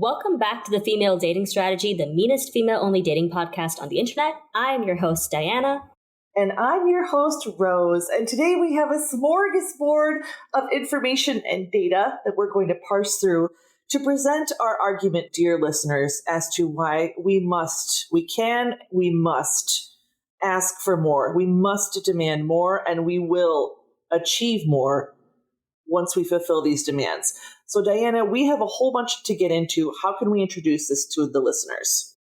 Welcome back to the Female Dating Strategy, the meanest female-only dating podcast on the internet. I am your host, Diana. And I'm your host, Rose. And today we have a smorgasbord of information and data that we're going to parse through to present our argument, dear listeners, as to why we must ask for more. We must demand more, and we will achieve more once we fulfill these demands. So, Diana, we have a whole bunch to get into. How can we introduce this to the listeners?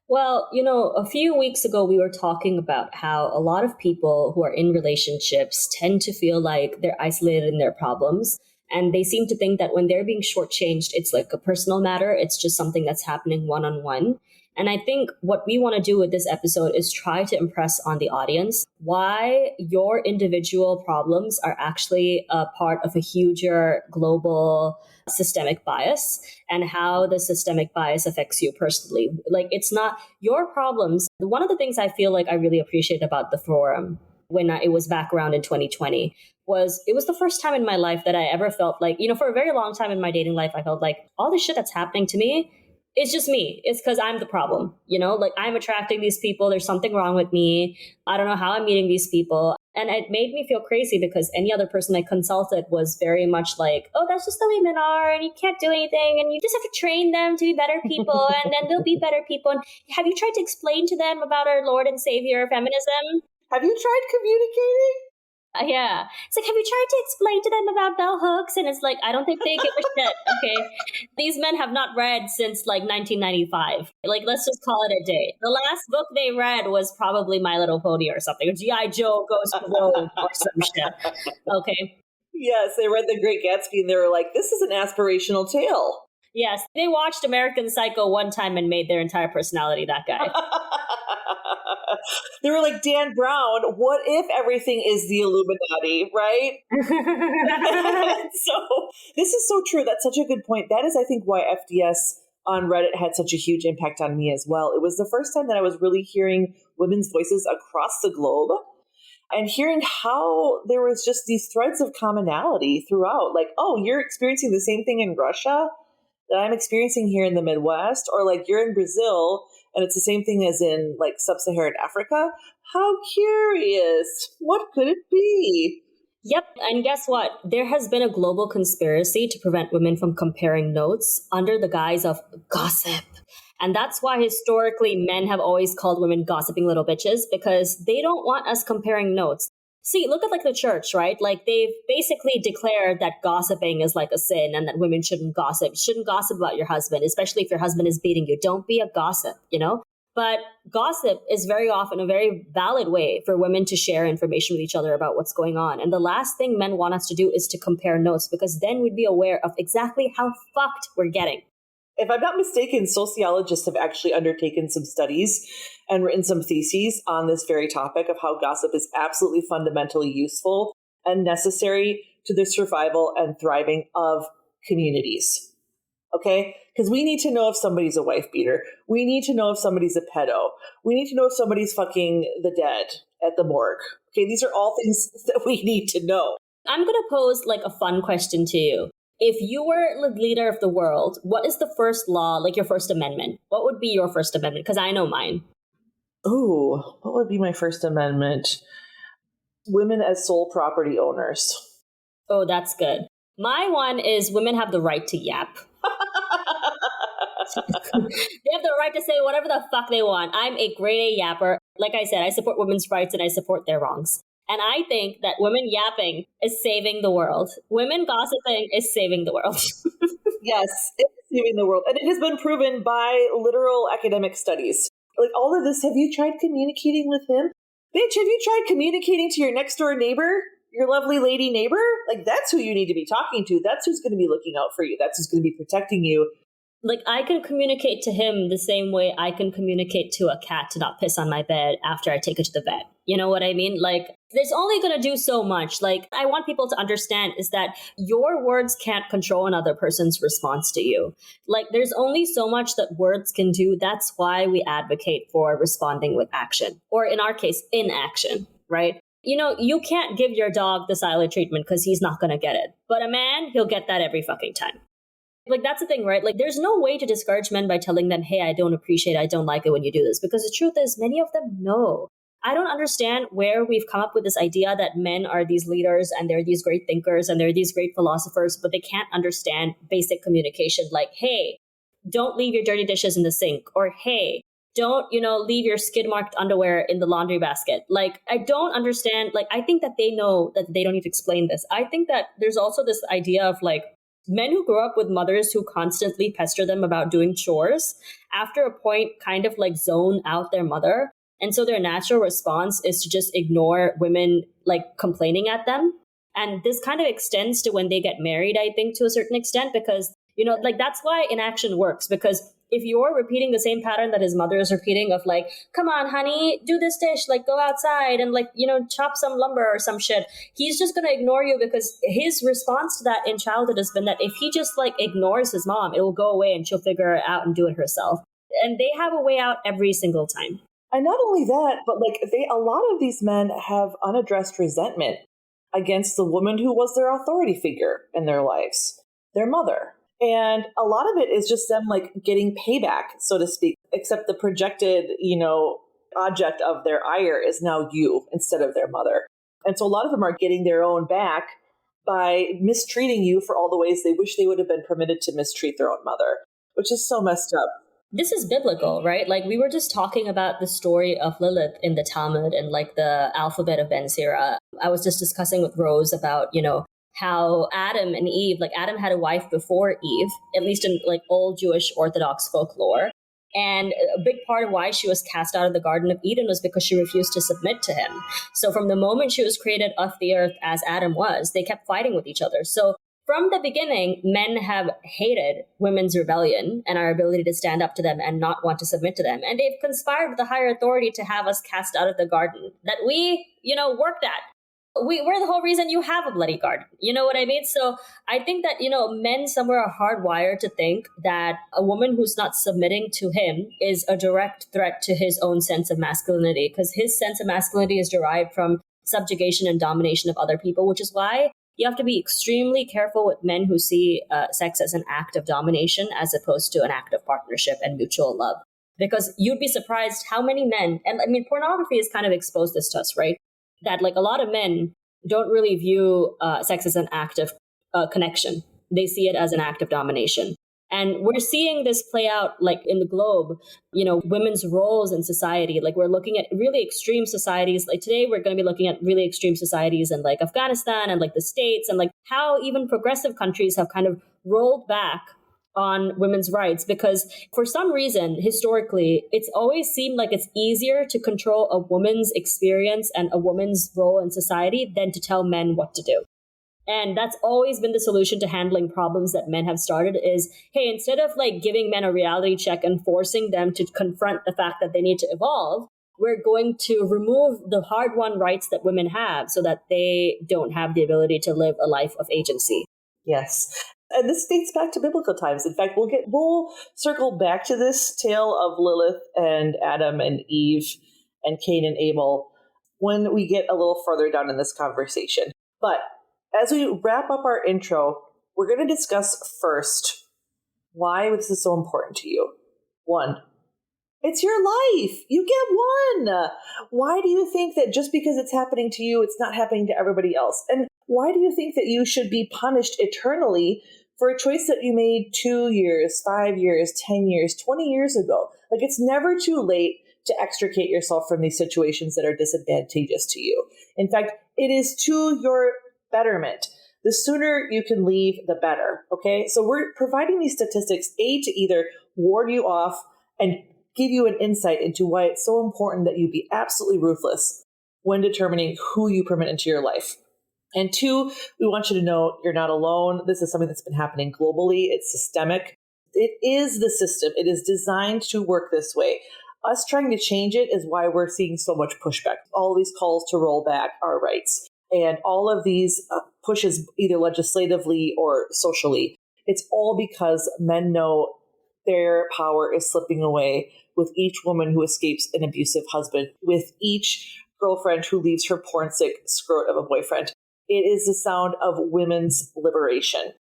Well, a few weeks ago, we were talking about how a lot of people who are in relationships tend to feel like they're isolated in their problems. And they seem to think that when they're being shortchanged, it's like a personal matter. It's just something that's happening one-on-one. And I think what we want to do with this episode is try to impress on the audience why your individual problems are actually a part of a huger global systemic bias and how the systemic bias affects you personally. Like, it's not your problems. One of the things I feel like I really appreciate about the forum when it was back around in 2020 was it was the first time in my life that I ever felt like, for a very long time in my dating life, I felt like all the shit that's happening to me, it's just me. It's because I'm the problem, like I'm attracting these people. There's something wrong with me. I don't know how I'm meeting these people. And it made me feel crazy because any other person I consulted was very much like, oh, that's just the way men are and you can't do anything and you just have to train them to be better people and then they'll be better people. And have you tried to explain to them about our Lord and Savior feminism? Have you tried communicating? Yeah. It's like, have you tried to explain to them about bell hooks? And it's like, I don't think they give a shit. Okay. These men have not read since like 1995. Like, let's just call it a day. The last book they read was probably My Little Pony or something. Or G.I. Joe Goes to Rogue or some shit. Okay. Yes, they read The Great Gatsby and they were like, this is an aspirational tale. Yes. They watched American Psycho one time and made their entire personality that guy. They were like, Dan Brown, what if everything is the Illuminati, right? So this is so true. That's such a good point. That is, I think, why FDS on Reddit had such a huge impact on me as well. It was the first time that I was really hearing women's voices across the globe and hearing how there was just these threads of commonality throughout. Like, oh, you're experiencing the same thing in Russia that I'm experiencing here in the Midwest, or like you're in Brazil and it's the same thing as in like sub-Saharan Africa. How curious. What could it be? Yep. And guess what? There has been a global conspiracy to prevent women from comparing notes under the guise of gossip. And that's why historically men have always called women gossiping little bitches, because they don't want us comparing notes. See, look at like the church, right? Like they've basically declared that gossiping is like a sin and that women shouldn't gossip. Shouldn't gossip about your husband, especially if your husband is beating you. Don't be a gossip, But gossip is very often a very valid way for women to share information with each other about what's going on. And the last thing men want us to do is to compare notes, because then we'd be aware of exactly how fucked we're getting. If I'm not mistaken, sociologists have actually undertaken some studies and written some theses on this very topic of how gossip is absolutely fundamentally useful and necessary to the survival and thriving of communities. Okay? Because we need to know if somebody's a wife beater. We need to know if somebody's a pedo. We need to know if somebody's fucking the dead at the morgue. Okay? These are all things that we need to know. I'm going to pose like a fun question to you. If you were the leader of the world, what is the first law, like your First Amendment? What would be your First Amendment? Because I know mine. Oh, what would be my First Amendment? Women as sole property owners. Oh, that's good. My one is women have the right to yap. They have the right to say whatever the fuck they want. I'm a grade A yapper. Like I said, I support women's rights and I support their wrongs. And I think that women yapping is saving the world. Women gossiping is saving the world. Yes, it's saving the world. And it has been proven by literal academic studies. Like all of this, have you tried communicating with him? Bitch, have you tried communicating to your next door neighbor? Your lovely lady neighbor? Like that's who you need to be talking to. That's who's going to be looking out for you. That's who's going to be protecting you. Like I can communicate to him the same way I can communicate to a cat to not piss on my bed after I take it to the vet. You know what I mean? Like there's only going to do so much. Like I want people to understand is that your words can't control another person's response to you. Like there's only so much that words can do. That's why we advocate for responding with action, or in our case, inaction, right? You can't give your dog the silent treatment because he's not going to get it. But a man, he'll get that every fucking time. Like, that's the thing, right? Like, there's no way to discourage men by telling them, hey, I don't appreciate it, I don't like it when you do this. Because the truth is, many of them know. I don't understand where we've come up with this idea that men are these leaders and they're these great thinkers and they're these great philosophers, but they can't understand basic communication like, hey, don't leave your dirty dishes in the sink, or hey, don't, leave your skid marked underwear in the laundry basket. Like, I don't understand. Like, I think that they know that they don't need to explain this. I think that there's also this idea of like men who grow up with mothers who constantly pester them about doing chores, after a point kind of like zone out their mother. And so their natural response is to just ignore women like complaining at them. And this kind of extends to when they get married, I think, to a certain extent, because, like, that's why inaction works. Because if you're repeating the same pattern that his mother is repeating of like, come on, honey, do this dish, like go outside and like, chop some lumber or some shit, he's just going to ignore you, because his response to that in childhood has been that if he just like ignores his mom, it will go away and she'll figure it out and do it herself. And they have a way out every single time. And not only that, but like a lot of these men have unaddressed resentment against the woman who was their authority figure in their lives, their mother. And a lot of it is just them like getting payback, so to speak, except the projected, object of their ire is now you instead of their mother. And so a lot of them are getting their own back by mistreating you for all the ways they wish they would have been permitted to mistreat their own mother, which is so messed up. This is biblical, right? Like, we were just talking about the story of Lilith in the Talmud and like the alphabet of Ben Sira. I was just discussing with Rose about, how Adam and Eve, like Adam had a wife before Eve, at least in like old Jewish Orthodox folklore. And a big part of why she was cast out of the Garden of Eden was because she refused to submit to him. So from the moment she was created of the earth as Adam was, they kept fighting with each other. So from the beginning, men have hated women's rebellion and our ability to stand up to them and not want to submit to them. And they've conspired with the higher authority to have us cast out of the garden that we, worked at. We're the whole reason you have a bloody garden. You know what I mean? So I think that, men somewhere are hardwired to think that a woman who's not submitting to him is a direct threat to his own sense of masculinity, because his sense of masculinity is derived from subjugation and domination of other people, which is why you have to be extremely careful with men who see sex as an act of domination as opposed to an act of partnership and mutual love. Because you'd be surprised how many men, and I mean, pornography has kind of exposed this to us, right? That like a lot of men don't really view sex as an act of connection. They see it as an act of domination. And we're seeing this play out like in the globe, women's roles in society. Like, we're looking at really extreme societies. Like today, we're going to be looking at really extreme societies in like Afghanistan and like the States, and like how even progressive countries have kind of rolled back on women's rights, because for some reason, historically, it's always seemed like it's easier to control a woman's experience and a woman's role in society than to tell men what to do. And that's always been the solution to handling problems that men have started is, hey, instead of like giving men a reality check and forcing them to confront the fact that they need to evolve, we're going to remove the hard-won rights that women have so that they don't have the ability to live a life of agency. Yes. And this dates back to biblical times. In fact, we'll circle back to this tale of Lilith and Adam and Eve and Cain and Abel when we get a little further down in this conversation. But as we wrap up our intro, we're going to discuss first why this is so important to you. 1, it's your life. You get one. Why do you think that just because it's happening to you, it's not happening to everybody else? And why do you think that you should be punished eternally for a choice that you made 2 years, 5 years, 10 years, 20 years ago? Like, it's never too late to extricate yourself from these situations that are disadvantageous to you. In fact, it is to your betterment. The sooner you can leave, the better. Okay. So we're providing these statistics, A, to either ward you off and give you an insight into why it's so important that you be absolutely ruthless when determining who you permit into your life. And 2, we want you to know you're not alone. This is something that's been happening globally. It's systemic. It is the system. It is designed to work this way. Us trying to change it is why we're seeing so much pushback. All these calls to roll back our rights. And all of these pushes, either legislatively or socially, it's all because men know their power is slipping away with each woman who escapes an abusive husband, with each girlfriend who leaves her porn sick scrote of a boyfriend. It is the sound of women's liberation.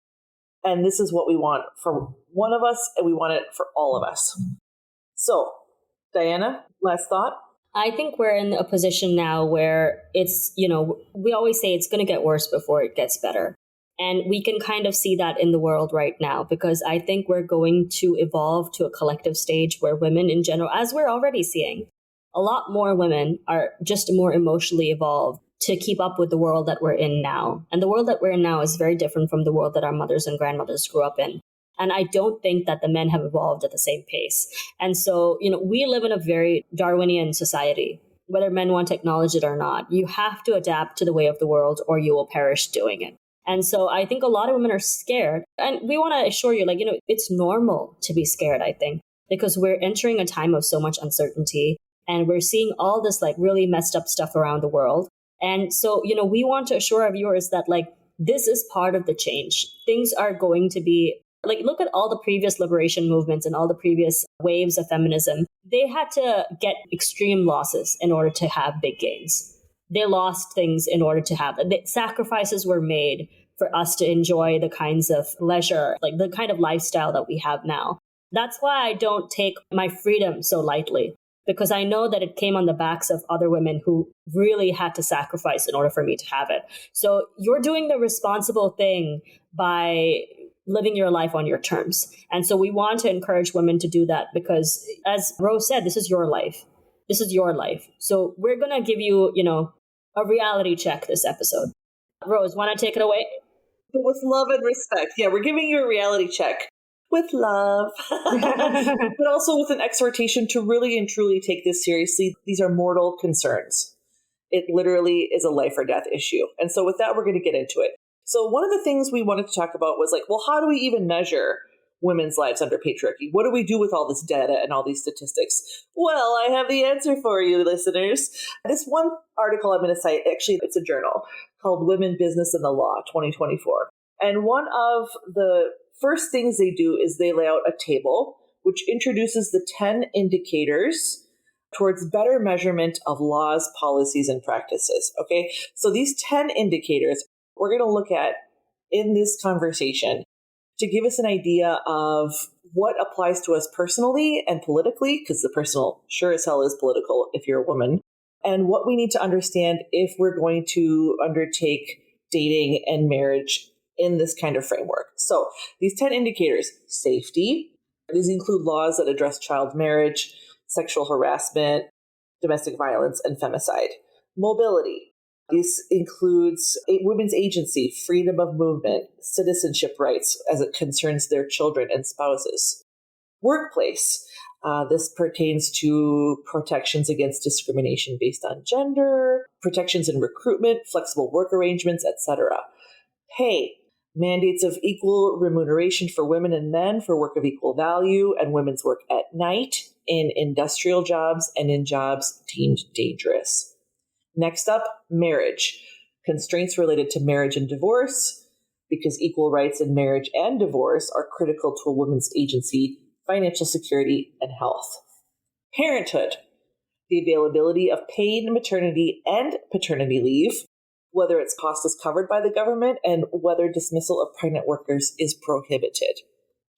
And this is what we want for one of us, and we want it for all of us. So, Diana, last thought? I think we're in a position now where it's, we always say it's going to get worse before it gets better. And we can kind of see that in the world right now, because I think we're going to evolve to a collective stage where women in general, as we're already seeing, a lot more women are just more emotionally evolved to keep up with the world that we're in now. And the world that we're in now is very different from the world that our mothers and grandmothers grew up in. And I don't think that the men have evolved at the same pace. And so, we live in a very Darwinian society, whether men want to acknowledge it or not. You have to adapt to the way of the world or you will perish doing it. And so I think a lot of women are scared. And we want to assure you, it's normal to be scared, I think, because we're entering a time of so much uncertainty and we're seeing all this really messed up stuff around the world. And so, we want to assure our viewers that this is part of the change. Things are going to be look at all the previous liberation movements and all the previous waves of feminism. They had to get extreme losses in order to have big gains. They lost things in order to have them. Sacrifices were made for us to enjoy the kinds of leisure, the kind of lifestyle that we have now. That's why I don't take my freedom so lightly, because I know that it came on the backs of other women who really had to sacrifice in order for me to have it. So you're doing the responsible thing by living your life on your terms. And so we want to encourage women to do that because, as Rose said, this is your life. This is your life. So we're going to give you, a reality check this episode. Rose, want to take it away? With love and respect. Yeah, we're giving you a reality check. With love. But also with an exhortation to really and truly take this seriously. These are mortal concerns. It literally is a life or death issue. And so with that, we're going to get into it. So one of the things we wanted to talk about was how do we even measure women's lives under patriarchy? What do we do with all this data and all these statistics? Well, I have the answer for you, listeners. This one article I'm going to cite, actually, it's a journal called Women, Business, and the Law, 2024. And one of the first things they do is they lay out a table which introduces the 10 indicators towards better measurement of laws, policies, and practices. Okay, so these 10 indicators we're going to look at in this conversation to give us an idea of what applies to us personally and politically, because the personal sure as hell is political if you're a woman, and what we need to understand if we're going to undertake dating and marriage in this kind of framework. So these 10 indicators: safety. These include laws that address child marriage, sexual harassment, domestic violence, and femicide. Mobility. This includes women's agency, freedom of movement, citizenship rights as it concerns their children and spouses. Workplace. This pertains to protections against discrimination based on gender, protections in recruitment, flexible work arrangements, etc. Pay. Mandates of equal remuneration for women and men for work of equal value, and women's work at night in industrial jobs and in jobs deemed dangerous. Next up, marriage. Constraints related to marriage and divorce, because equal rights in marriage and divorce are critical to a woman's agency, financial security, and health. Parenthood. The availability of paid maternity and paternity leave, whether its cost is covered by the government, and whether dismissal of pregnant workers is prohibited.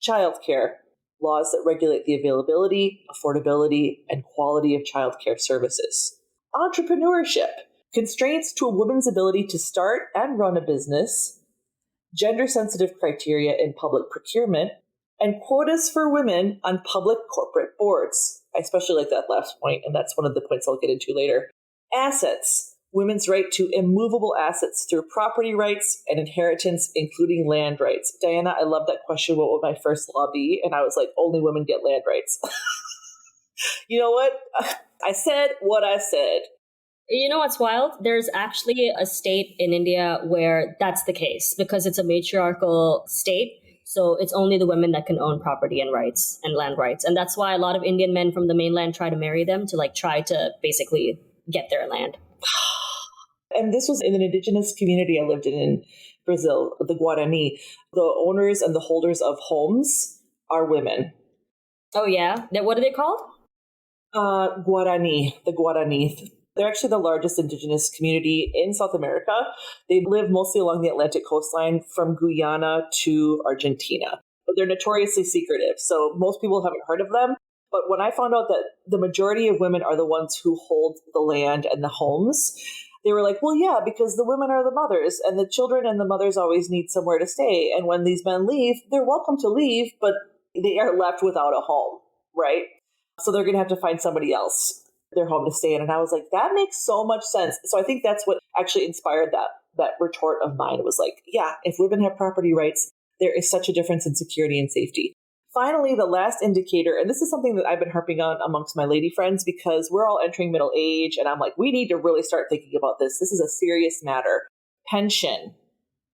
Childcare. Laws that regulate the availability, affordability, and quality of childcare services. Entrepreneurship. Constraints to a woman's ability to start and run a business, gender-sensitive criteria in public procurement, and quotas for women on public corporate boards. I especially like that last point, and that's one of the points I'll get into later. Assets. Women's right to immovable assets through property rights and inheritance, including land rights. Diana, I love that question. What would my first law be? And I was like, only women get land rights. You know what? I said what I said. You know what's wild? There's actually a state in India where that's the case because it's a matriarchal state. So it's only the women that can own property and rights and land rights. And that's why a lot of Indian men from the mainland try to marry them to try to basically get their land. And this was in an indigenous community I lived in Brazil, the Guarani. The owners and the holders of homes are women. Oh, yeah? What are they called? Guarani, the Guarani. They're actually the largest indigenous community in South America. They live mostly along the Atlantic coastline from Guyana to Argentina. But they're notoriously secretive, so most people haven't heard of them. But when I found out that the majority of women are the ones who hold the land and the homes, they were like, well, yeah, because the women are the mothers and the children and the mothers always need somewhere to stay. And when these men leave, they're welcome to leave, but they are left without a home, right? So they're going to have to find somebody else their home to stay in. And I was like, that makes so much sense. So I think that's what actually inspired that retort of mine. It was like, yeah, if women have property rights, there is such a difference in security and safety. Finally, the last indicator, and this is something that I've been harping on amongst my lady friends because we're all entering middle age, and I'm like, we need to really start thinking about this. This is a serious matter. Pension.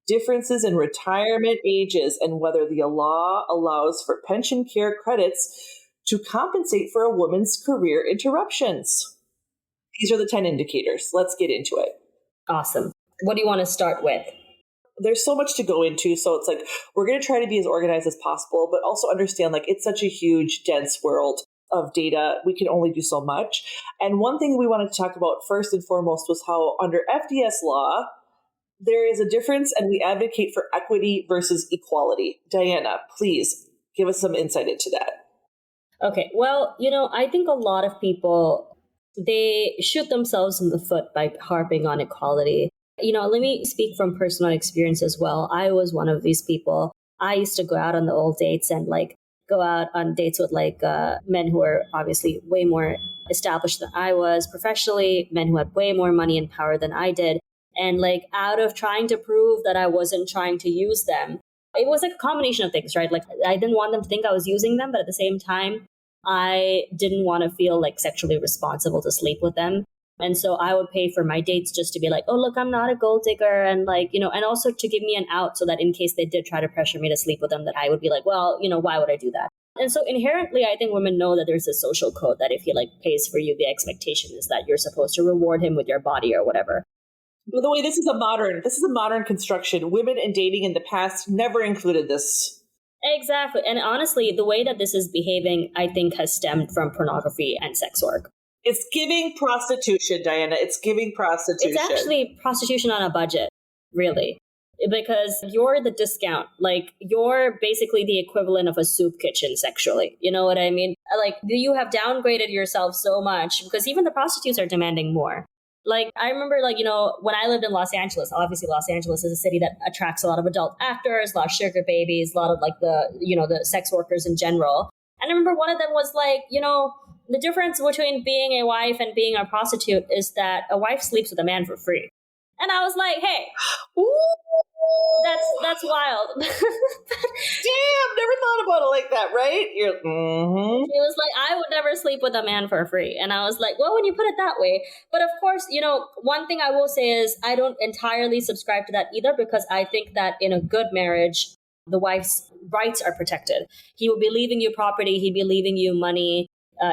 Differences in retirement ages and whether the law allows for pension care credits to compensate for a woman's career interruptions. These are the 10 indicators. Let's get into it. Awesome. What do you want to start with? There's so much to go into. So it's like, we're going to try to be as organized as possible, but also understand like it's such a huge, dense world of data. We can only do so much. And one thing we wanted to talk about first and foremost was how under FDS law, there is a difference and we advocate for equity versus equality. Diana, please give us some insight into that. Okay, well, I think a lot of people, they shoot themselves in the foot by harping on equality. Let me speak from personal experience as well. I was one of these people. I used to go out on the old dates and go out on dates with men who are obviously way more established than I was professionally, men who had way more money and power than I did. And out of trying to prove that I wasn't trying to use them, it was a combination of things, right? I didn't want them to think I was using them, but at the same time, I didn't want to feel sexually responsible to sleep with them. And so I would pay for my dates just to be like, oh, look, I'm not a gold digger. And and also to give me an out so that in case they did try to pressure me to sleep with them, that I would be like, well, why would I do that? And so inherently, I think women know that there's a social code that if he pays for you, the expectation is that you're supposed to reward him with your body or whatever. By the way, this is a modern construction. Women in dating in the past never included this. Exactly. And honestly, the way that this is behaving, I think, has stemmed from pornography and sex work. It's giving prostitution, Diana. It's giving prostitution. It's actually prostitution on a budget, really. Because you're the discount. You're basically the equivalent of a soup kitchen sexually. You know what I mean? You have downgraded yourself so much because even the prostitutes are demanding more. I remember, when I lived in Los Angeles, obviously Los Angeles is a city that attracts a lot of adult actors, a lot of sugar babies, a lot of the sex workers in general. And I remember one of them was the difference between being a wife and being a prostitute is that a wife sleeps with a man for free. And I was like, hey, that's wild. Damn, never thought about it like that, right? He was like, I would never sleep with a man for free. And I was like, well, when you put it that way. But of course, one thing I will say is I don't entirely subscribe to that either, because I think that in a good marriage, the wife's rights are protected. He will be leaving you property. He'd be leaving you money.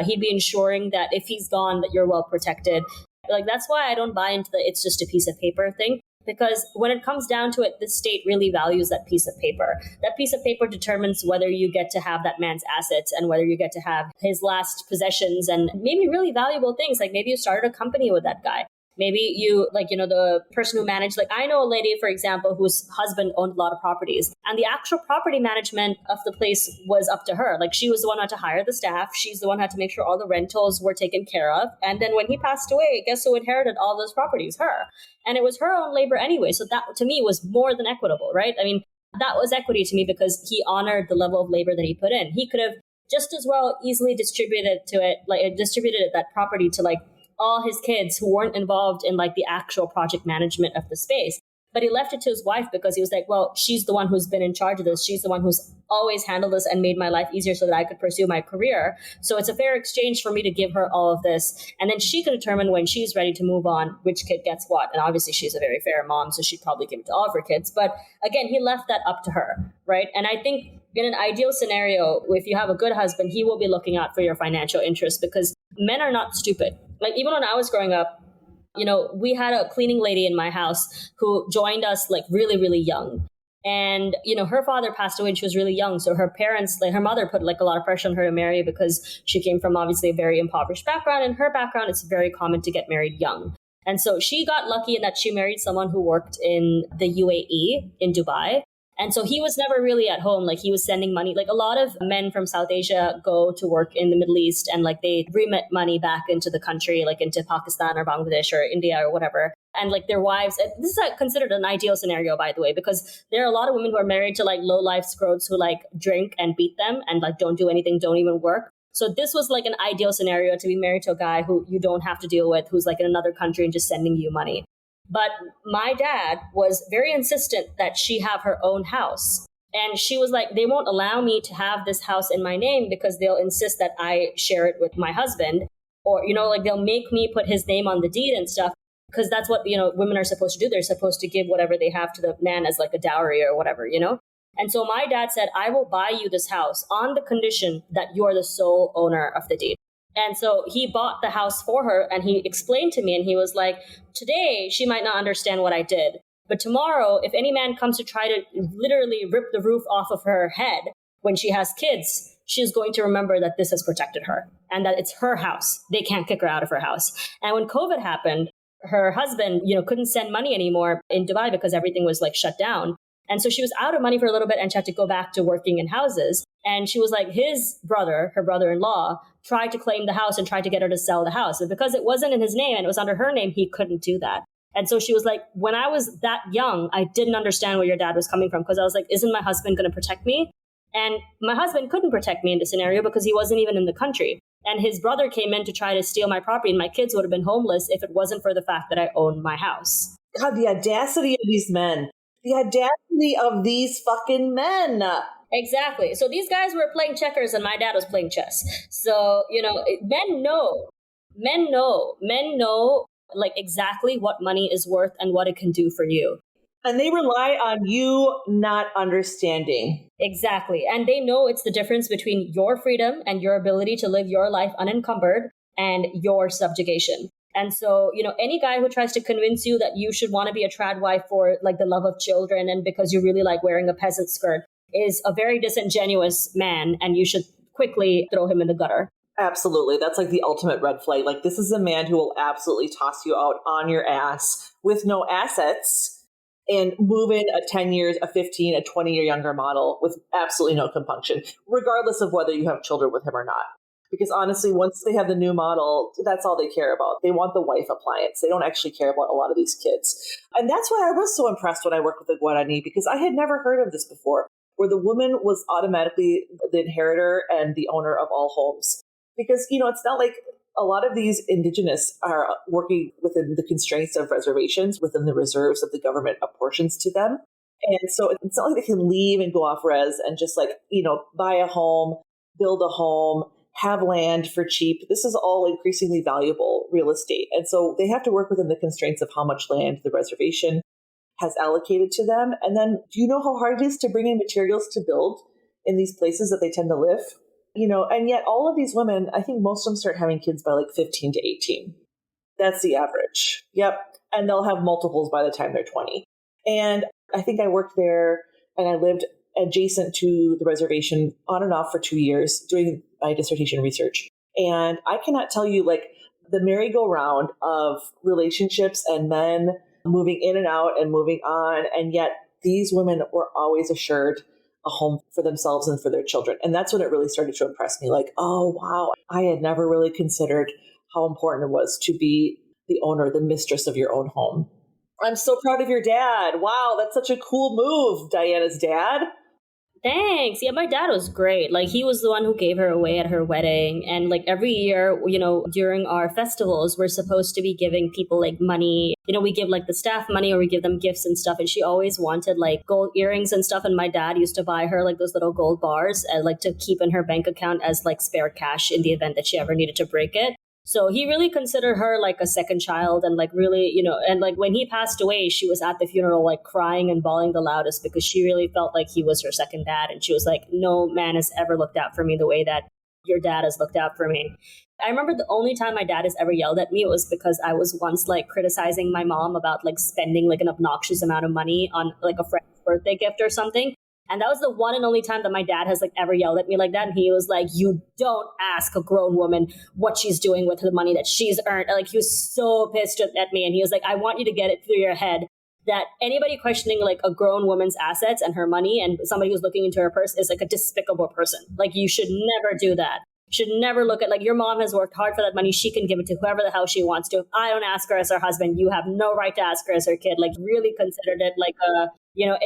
He'd be ensuring that if he's gone, that you're well protected. That's why I don't buy into the it's just a piece of paper thing. Because when it comes down to it, the state really values that piece of paper. That piece of paper determines whether you get to have that man's assets and whether you get to have his last possessions and maybe really valuable things. Maybe you started a company with that guy. Maybe you, the person who managed, I know a lady, for example, whose husband owned a lot of properties, and the actual property management of the place was up to her. She was the one who had to hire the staff. She's the one who had to make sure all the rentals were taken care of. And then when he passed away, guess who inherited all those properties? Her. And it was her own labor anyway. So that, to me, was more than equitable, right? I mean, that was equity to me because he honored the level of labor that he put in. He could have just as well easily distributed that property to all his kids who weren't involved in the actual project management of the space. But he left it to his wife because he was like, well, she's the one who's been in charge of this. She's the one who's always handled this and made my life easier so that I could pursue my career. So it's a fair exchange for me to give her all of this. And then she can determine when she's ready to move on, which kid gets what. And obviously she's a very fair mom, so she'd probably give it to all of her kids. But again, he left that up to her, right? And I think in an ideal scenario, if you have a good husband, he will be looking out for your financial interests because men are not stupid. Even when I was growing up, we had a cleaning lady in my house who joined us really, really young. And, her father passed away when she was really young. So her parents, like her mother put like a lot of pressure on her to marry because she came from obviously a very impoverished background. In her background, it's very common to get married young. And so she got lucky in that she married someone who worked in the UAE in Dubai. And so he was never really at home. Like he was sending money. Like a lot of men from South Asia go to work in the Middle East and like they remit money back into the country, like into Pakistan or Bangladesh or India or whatever. And like their wives, this is considered an ideal scenario, by the way, because there are a lot of women who are married to like low life scrotes who like drink and beat them and like don't do anything, don't even work. So this was like an ideal scenario to be married to a guy who you don't have to deal with, who's like in another country and just sending you money. But my dad was very insistent that she have her own house. And she was like, they won't allow me to have this house in my name because they'll insist that I share it with my husband. Or, like they'll make me put his name on the deed and stuff. Because that's what, women are supposed to do. They're supposed to give whatever they have to the man as like a dowry or whatever, And so my dad said, I will buy you this house on the condition that you're the sole owner of the deed. And so he bought the house for her and he explained to me and he was like, today she might not understand what I did. But tomorrow, if any man comes to try to literally rip the roof off of her head when she has kids, she's going to remember that this has protected her and that it's her house. They can't kick her out of her house. And when COVID happened, her husband, couldn't send money anymore in Dubai because everything was like shut down. And so she was out of money for a little bit and she had to go back to working in houses. And she was like, his brother, her brother-in-law, tried to claim the house and tried to get her to sell the house. And because it wasn't in his name and it was under her name, he couldn't do that. And so she was like, when I was that young, I didn't understand where your dad was coming from because I was like, isn't my husband going to protect me? And my husband couldn't protect me in this scenario because he wasn't even in the country. And his brother came in to try to steal my property and my kids would have been homeless if it wasn't for the fact that I owned my house. God, the audacity of these men. The audacity of these fucking men. Exactly. So these guys were playing checkers and my dad was playing chess. So, men know like exactly what money is worth and what it can do for you. And they rely on you not understanding. Exactly. And they know it's the difference between your freedom and your ability to live your life unencumbered and your subjugation. And so, any guy who tries to convince you that you should want to be a trad wife for like the love of children and because you really like wearing a peasant skirt is a very disingenuous man and you should quickly throw him in the gutter. Absolutely. That's like the ultimate red flag. Like this is a man who will absolutely toss you out on your ass with no assets and move in a 10 years, a 15, a 20-year younger model with absolutely no compunction, regardless of whether you have children with him or not. Because honestly, once they have the new model, that's all they care about. They want the wife appliance. They don't actually care about a lot of these kids. And that's why I was so impressed when I worked with the Guarani, because I had never heard of this before, where the woman was automatically the inheritor and the owner of all homes. Because, it's not like a lot of these indigenous are working within the constraints of reservations, within the reserves that the government apportions to them. And so it's not like they can leave and go off res and just like, buy a home, build a home, have land for cheap. This is all increasingly valuable real estate. And so they have to work within the constraints of how much land the reservation has allocated to them. And then do you know how hard it is to bring in materials to build in these places that they tend to live? And yet all of these women, I think most of them start having kids by like 15 to 18. That's the average. Yep. And they'll have multiples by the time they're 20. And I think I worked there and I lived adjacent to the reservation on and off for 2 years doing my dissertation research. And I cannot tell you like the merry-go-round of relationships and men moving in and out and moving on. And yet these women were always assured a home for themselves and for their children. And that's when it really started to impress me. Like, oh, wow, I had never really considered how important it was to be the owner, the mistress of your own home. I'm so proud of your dad. Wow, that's such a cool move, Diana's dad. Thanks. Yeah, my dad was great. Like, he was the one who gave her away at her wedding. And like every year, during our festivals, we're supposed to be giving people like money. We give like the staff money or we give them gifts and stuff. And she always wanted like gold earrings and stuff. And my dad used to buy her like those little gold bars and like to keep in her bank account as like spare cash in the event that she ever needed to break it. So he really considered her like a second child and like really, and like when he passed away, she was at the funeral like crying and bawling the loudest because she really felt like he was her second dad. And she was like, no man has ever looked out for me the way that your dad has looked out for me. I remember the only time my dad has ever yelled at me was because I was once like criticizing my mom about like spending like an obnoxious amount of money on like a friend's birthday gift or something. And that was the one and only time that my dad has like ever yelled at me like that. And he was like, you don't ask a grown woman what she's doing with the money that she's earned. Like he was so pissed at me. And he was like, I want you to get it through your head that anybody questioning like a grown woman's assets and her money and somebody who's looking into her purse is like a despicable person. Like you should never do that. Should never look at like your mom has worked hard for that money. She can give it to whoever the hell she wants to. If I don't ask her as her husband, you have no right to ask her as her kid. Like really considered it like a,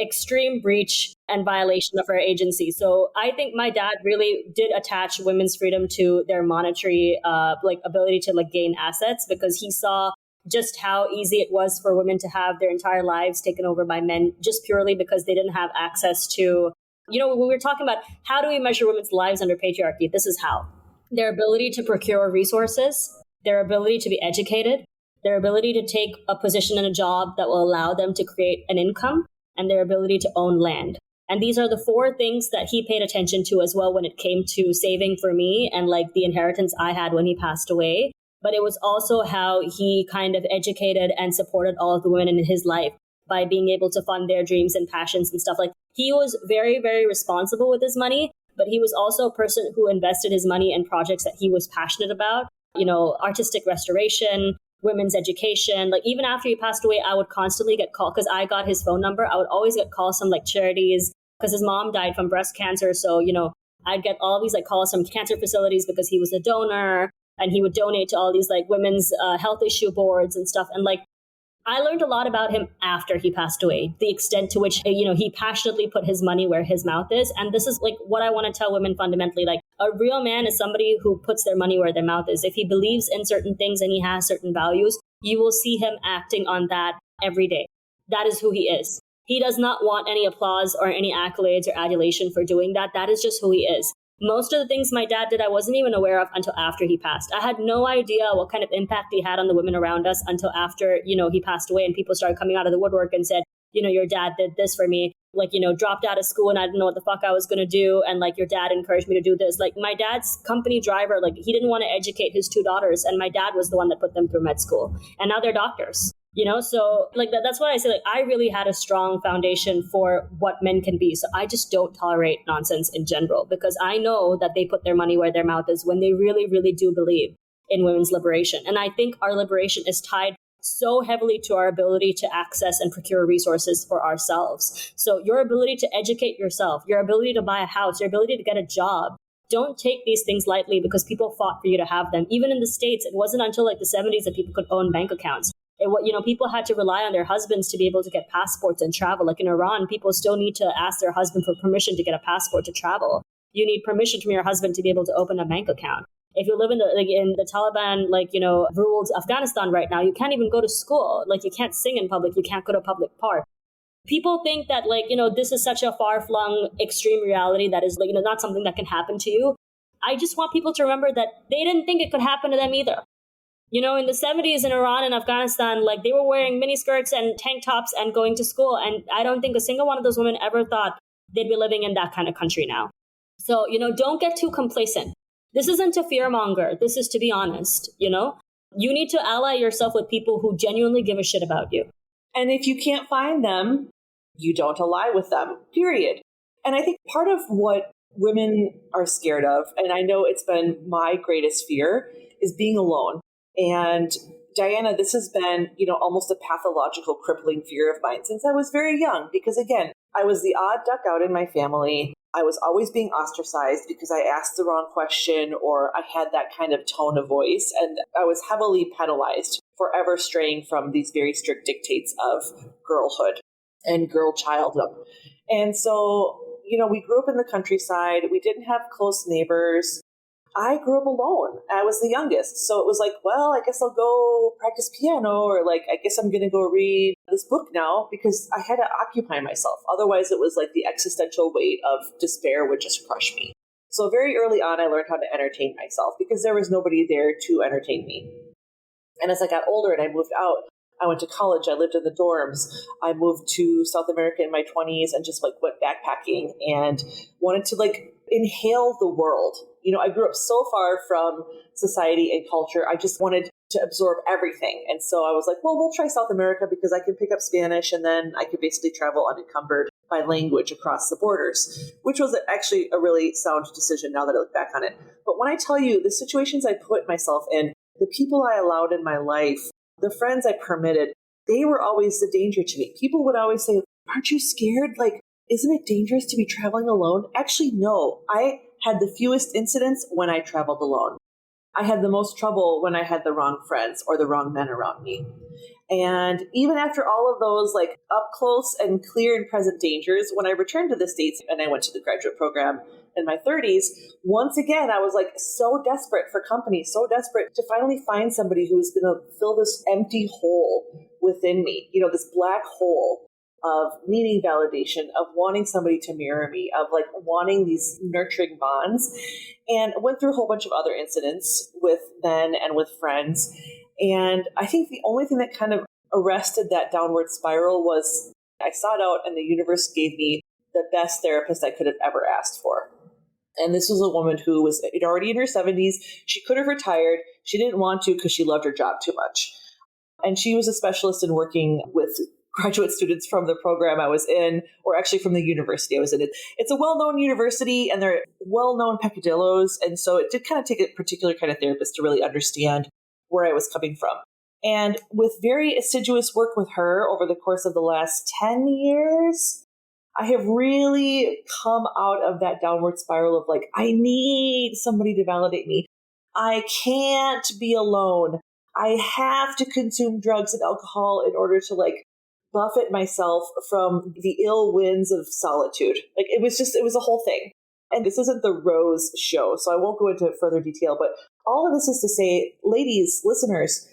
extreme breach and violation of her agency. So I think my dad really did attach women's freedom to their monetary like ability to like gain assets because he saw just how easy it was for women to have their entire lives taken over by men just purely because they didn't have access to, when we were talking about how do we measure women's lives under patriarchy, this is how. Their ability to procure resources, their ability to be educated, their ability to take a position in a job that will allow them to create an income, and their ability to own land. And these are the four things that he paid attention to as well when it came to saving for me and like the inheritance I had when he passed away. But it was also how he kind of educated and supported all of the women in his life by being able to fund their dreams and passions and stuff. Like he was very, very responsible with his money, but he was also a person who invested his money in projects that he was passionate about, artistic restoration, women's education. Like even after he passed away, I would constantly get called because I got his phone number. I would always get calls from like charities because his mom died from breast cancer. So, I'd get all these like calls from cancer facilities because he was a donor. And he would donate to all these like women's health issue boards and stuff. And like, I learned a lot about him after he passed away, the extent to which, he passionately put his money where his mouth is. And this is like what I want to tell women fundamentally, like a real man is somebody who puts their money where their mouth is. If he believes in certain things and he has certain values, you will see him acting on that every day. That is who he is. He does not want any applause or any accolades or adulation for doing that. That is just who he is. Most of the things my dad did, I wasn't even aware of until after he passed. I had no idea what kind of impact he had on the women around us until after, he passed away and people started coming out of the woodwork and said, your dad did this for me. Like, dropped out of school and I didn't know what the fuck I was going to do. And like, your dad encouraged me to do this. Like my dad's company driver, like he didn't want to educate his two daughters. And my dad was the one that put them through med school. And now they're doctors. So like that's what I say. Like I really had a strong foundation for what men can be. So I just don't tolerate nonsense in general because I know that they put their money where their mouth is when they really, really do believe in women's liberation. And I think our liberation is tied so heavily to our ability to access and procure resources for ourselves. So your ability to educate yourself, your ability to buy a house, your ability to get a job. Don't take these things lightly because people fought for you to have them. Even in the States, it wasn't until like the 70s that people could own bank accounts. People had to rely on their husbands to be able to get passports and travel. Like in Iran, people still need to ask their husband for permission to get a passport to travel. You need permission from your husband to be able to open a bank account. If you live in the Taliban, ruled Afghanistan right now, you can't even go to school. Like you can't sing in public. You can't go to a public park. People think that this is such a far-flung extreme reality that is not something that can happen to you. I just want people to remember that they didn't think it could happen to them either. In the 70s in Iran and Afghanistan, like they were wearing miniskirts and tank tops and going to school. And I don't think a single one of those women ever thought they'd be living in that kind of country now. So, don't get too complacent. This isn't to fearmonger. This is to be honest, You need to ally yourself with people who genuinely give a shit about you. And if you can't find them, you don't ally with them, period. And I think part of what women are scared of, and I know it's been my greatest fear, is being alone. And Diana, this has been, almost a pathological, crippling fear of mine since I was very young. Because again, I was the odd duck out in my family. I was always being ostracized because I asked the wrong question or I had that kind of tone of voice. And I was heavily penalized, forever straying from these very strict dictates of girlhood and girl childhood. And so, we grew up in the countryside. We didn't have close neighbors. I grew up alone. I was the youngest. So it was like, well, I guess I'll go practice piano or I guess I'm going to go read this book now because I had to occupy myself. Otherwise, it was like the existential weight of despair would just crush me. So very early on, I learned how to entertain myself because there was nobody there to entertain me. And as I got older and I moved out, I went to college. I lived in the dorms. I moved to South America in my 20s and just went backpacking and wanted to inhale the world. I grew up so far from society and culture. I just wanted to absorb everything. And so I was like, well, we'll try South America because I can pick up Spanish and then I could basically travel unencumbered by language across the borders, which was actually a really sound decision now that I look back on it. But when I tell you the situations I put myself in, the people I allowed in my life, the friends I permitted, they were always the danger to me. People would always say, aren't you scared? Like, isn't it dangerous to be traveling alone? Actually, no. I had the fewest incidents when I traveled alone. I had the most trouble when I had the wrong friends or the wrong men around me. And even after all of those like up close and clear and present dangers, when I returned to the States and I went to the graduate program in my 30s, once again, I was like so desperate for company, so desperate to finally find somebody who was going to fill this empty hole within me, this black hole of needing validation, of wanting somebody to mirror me, of like wanting these nurturing bonds. And went through a whole bunch of other incidents with men and with friends. And I think the only thing that kind of arrested that downward spiral was I sought out and the universe gave me the best therapist I could have ever asked for. And this was a woman who was already in her 70s. She could have retired. She didn't want to because she loved her job too much. And she was a specialist in working with graduate students from the program I was in, or actually from the university I was in. It's a well-known university and they're well-known peccadillos. And so it did kind of take a particular kind of therapist to really understand where I was coming from. And with very assiduous work with her over the course of the last 10 years, I have really come out of that downward spiral of like, I need somebody to validate me. I can't be alone. I have to consume drugs and alcohol in order to like buffet myself from the ill winds of solitude. Like it was a whole thing. And this isn't the Rose show, so I won't go into further detail, but all of this is to say, ladies, listeners,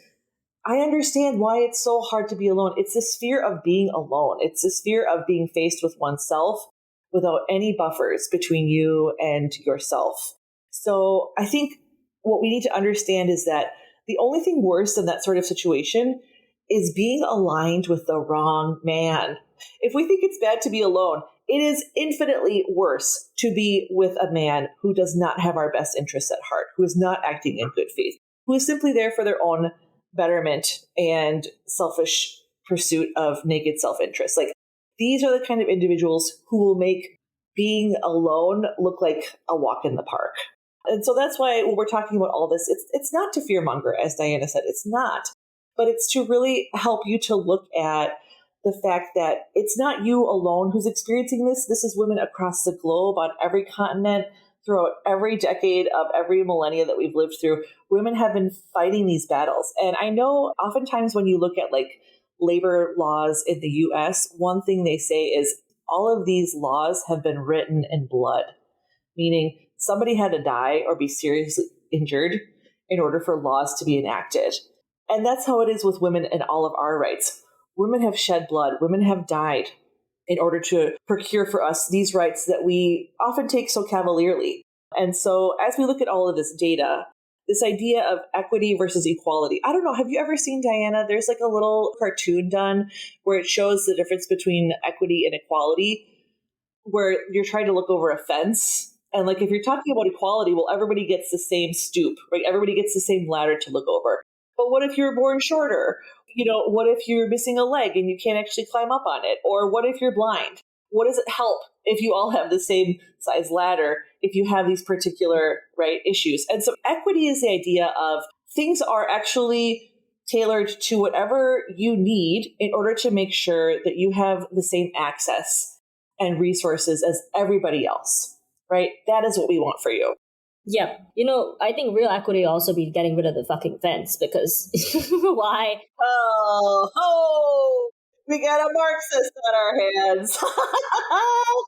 I understand why it's so hard to be alone. It's this fear of being alone. It's this fear of being faced with oneself without any buffers between you and yourself. So I think what we need to understand is that the only thing worse than that sort of situation is being aligned with the wrong man. If we think it's bad to be alone, it is infinitely worse to be with a man who does not have our best interests at heart, who is not acting in good faith, who is simply there for their own betterment and selfish pursuit of naked self-interest. Like these are the kind of individuals who will make being alone look like a walk in the park. And so that's why when we're talking about all this, it's not to fearmonger, as Diana said, it's not. But it's to really help you to look at the fact that it's not you alone who's experiencing this. This is women across the globe on every continent throughout every decade of every millennia that we've lived through. Women have been fighting these battles. And I know oftentimes when you look at like labor laws in the US, one thing they say is all of these laws have been written in blood, meaning somebody had to die or be seriously injured in order for laws to be enacted. And that's how it is with women and all of our rights. Women have shed blood. Women have died in order to procure for us these rights that we often take so cavalierly. And so as we look at all of this data, this idea of equity versus equality, I don't know, have you ever seen, Diana, there's like a little cartoon done where it shows the difference between equity and equality, where you're trying to look over a fence. And like if you're talking about equality, well, everybody gets the same stoop, right? Everybody gets the same ladder to look over. But what if you're born shorter? What if you're missing a leg and you can't actually climb up on it? Or what if you're blind? What does it help if you all have the same size ladder, if you have these particular issues? And so equity is the idea of things are actually tailored to whatever you need in order to make sure that you have the same access and resources as everybody else, right? That is what we want for you. Yeah. I think real equity also be getting rid of the fucking fence because why? Oh, we got a Marxist on our hands.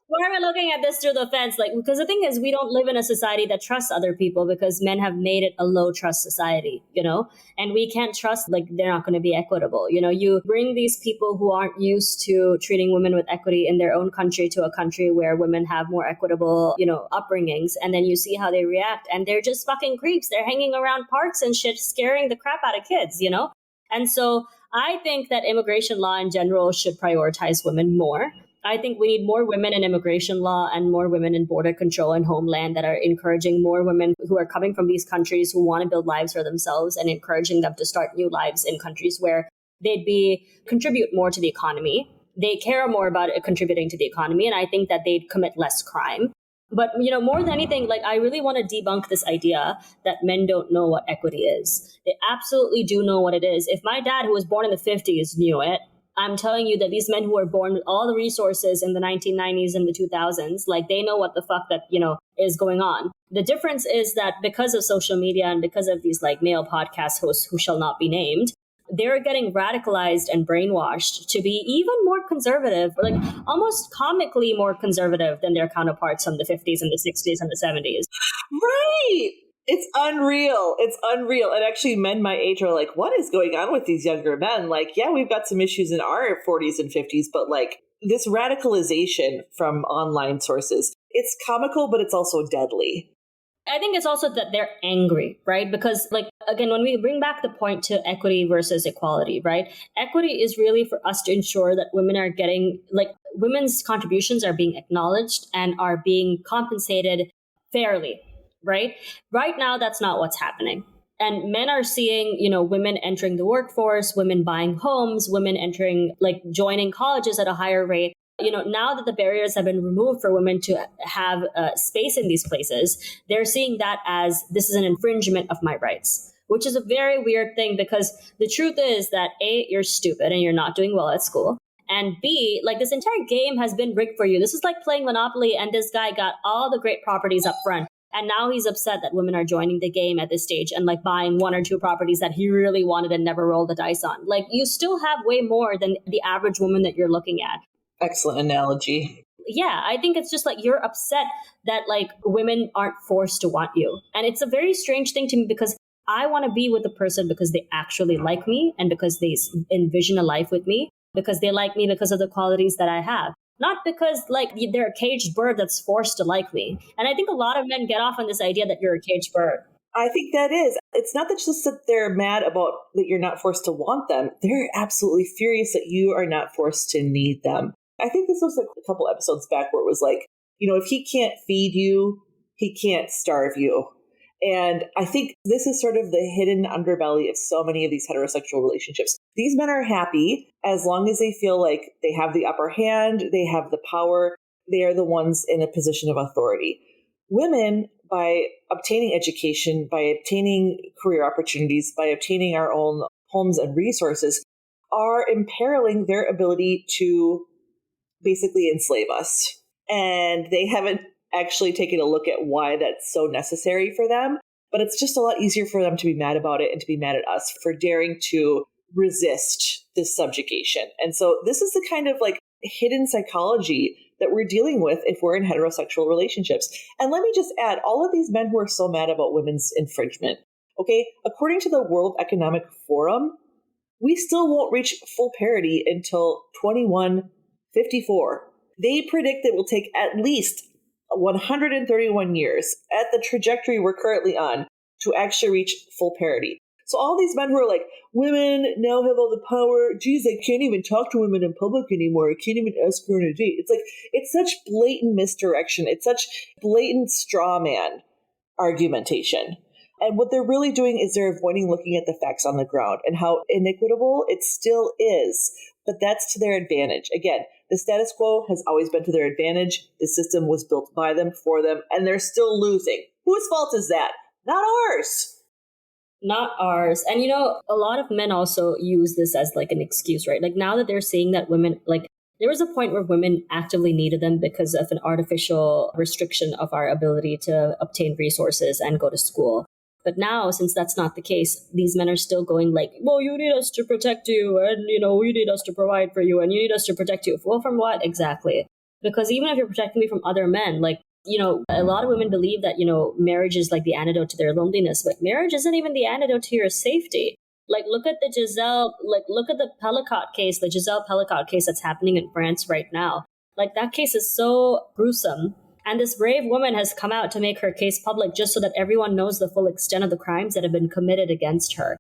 Why are we looking at this through the fence? Because the thing is, we don't live in a society that trusts other people because men have made it a low trust society, and we can't trust, they're not going to be equitable. You bring these people who aren't used to treating women with equity in their own country to a country where women have more equitable, upbringings. And then you see how they react and they're just fucking creeps. They're hanging around parks and shit, scaring the crap out of kids, And so I think that immigration law in general should prioritize women more. I think we need more women in immigration law and more women in border control and homeland that are encouraging more women who are coming from these countries who want to build lives for themselves and encouraging them to start new lives in countries where they'd be contribute more to the economy. They care more about it contributing to the economy, and I think that they'd commit less crime. But more than anything, like I really want to debunk this idea that men don't know what equity is. They absolutely do know what it is. If my dad, who was born in the 50s, knew it, I'm telling you that these men who were born with all the resources in the 1990s and the 2000s, like they know what the fuck that, is going on. The difference is that because of social media and because of these like male podcast hosts who shall not be named, they're getting radicalized and brainwashed to be even more conservative, like almost comically more conservative than their counterparts from the 50s and the 60s and the 70s. Right. It's unreal. It's unreal. And actually, men my age are like, what is going on with these younger men? Like, yeah, we've got some issues in our 40s and 50s, but like this radicalization from online sources, it's comical, but it's also deadly. I think it's also that they're angry, right? Because, like, again, when we bring back the point to equity versus equality, right? Equity is really for us to ensure that women are getting, like, women's contributions are being acknowledged and are being compensated fairly, right? Right now, that's not what's happening. And men are seeing, women entering the workforce, women buying homes, women entering, like, joining colleges at a higher rate. Now that the barriers have been removed for women to have space in these places, they're seeing that as this is an infringement of my rights, which is a very weird thing because the truth is that A, you're stupid and you're not doing well at school. And B, like this entire game has been rigged for you. This is like playing Monopoly and this guy got all the great properties up front. And now he's upset that women are joining the game at this stage and like buying one or two properties that he really wanted and never rolled the dice on. Like you still have way more than the average woman that you're looking at. Excellent analogy. Yeah, I think it's just like you're upset that like women aren't forced to want you. And it's a very strange thing to me because I want to be with the person because they actually like me and because they envision a life with me, because they like me because of the qualities that I have. Not because like they're a caged bird that's forced to like me. And I think a lot of men get off on this idea that you're a caged bird. I think that is. It's not that just that they're mad about that you're not forced to want them. They're absolutely furious that you are not forced to need them. I think this was like a couple episodes back where it was like, if he can't feed you, he can't starve you. And I think this is sort of the hidden underbelly of so many of these heterosexual relationships. These men are happy as long as they feel like they have the upper hand, they have the power, they are the ones in a position of authority. Women, by obtaining education, by obtaining career opportunities, by obtaining our own homes and resources, are imperiling their ability to basically enslave us. And they haven't actually taken a look at why that's so necessary for them. But it's just a lot easier for them to be mad about it and to be mad at us for daring to resist this subjugation. And so this is the kind of like hidden psychology that we're dealing with if we're in heterosexual relationships. And let me just add, all of these men who are so mad about women's infringement, okay, according to the World Economic Forum, we still won't reach full parity until 2154. They predict it will take at least 131 years at the trajectory we're currently on to actually reach full parity. So all these men who are like, women now have all the power. Geez, I can't even talk to women in public anymore. I can't even ask her on a date. It's like, it's such blatant misdirection. It's such blatant straw man argumentation. And what they're really doing is they're avoiding looking at the facts on the ground and how inequitable it still is. But that's to their advantage. Again, the status quo has always been to their advantage. The system was built by them, for them, and they're still losing. Whose fault is that? Not ours. Not ours. And a lot of men also use this as like an excuse, right? Like now that they're seeing that women, like there was a point where women actively needed them because of an artificial restriction of our ability to obtain resources and go to school. But now, since that's not the case, these men are still going like, well, you need us to protect you and, we need us to provide for you and you need us to protect you. Well, from what exactly? Because even if you're protecting me from other men, like, a lot of women believe that, marriage is like the antidote to their loneliness, but marriage isn't even the antidote to your safety. Like, look at the Giselle Pellicot case that's happening in France right now. Like, that case is so gruesome. And this brave woman has come out to make her case public just so that everyone knows the full extent of the crimes that have been committed against her.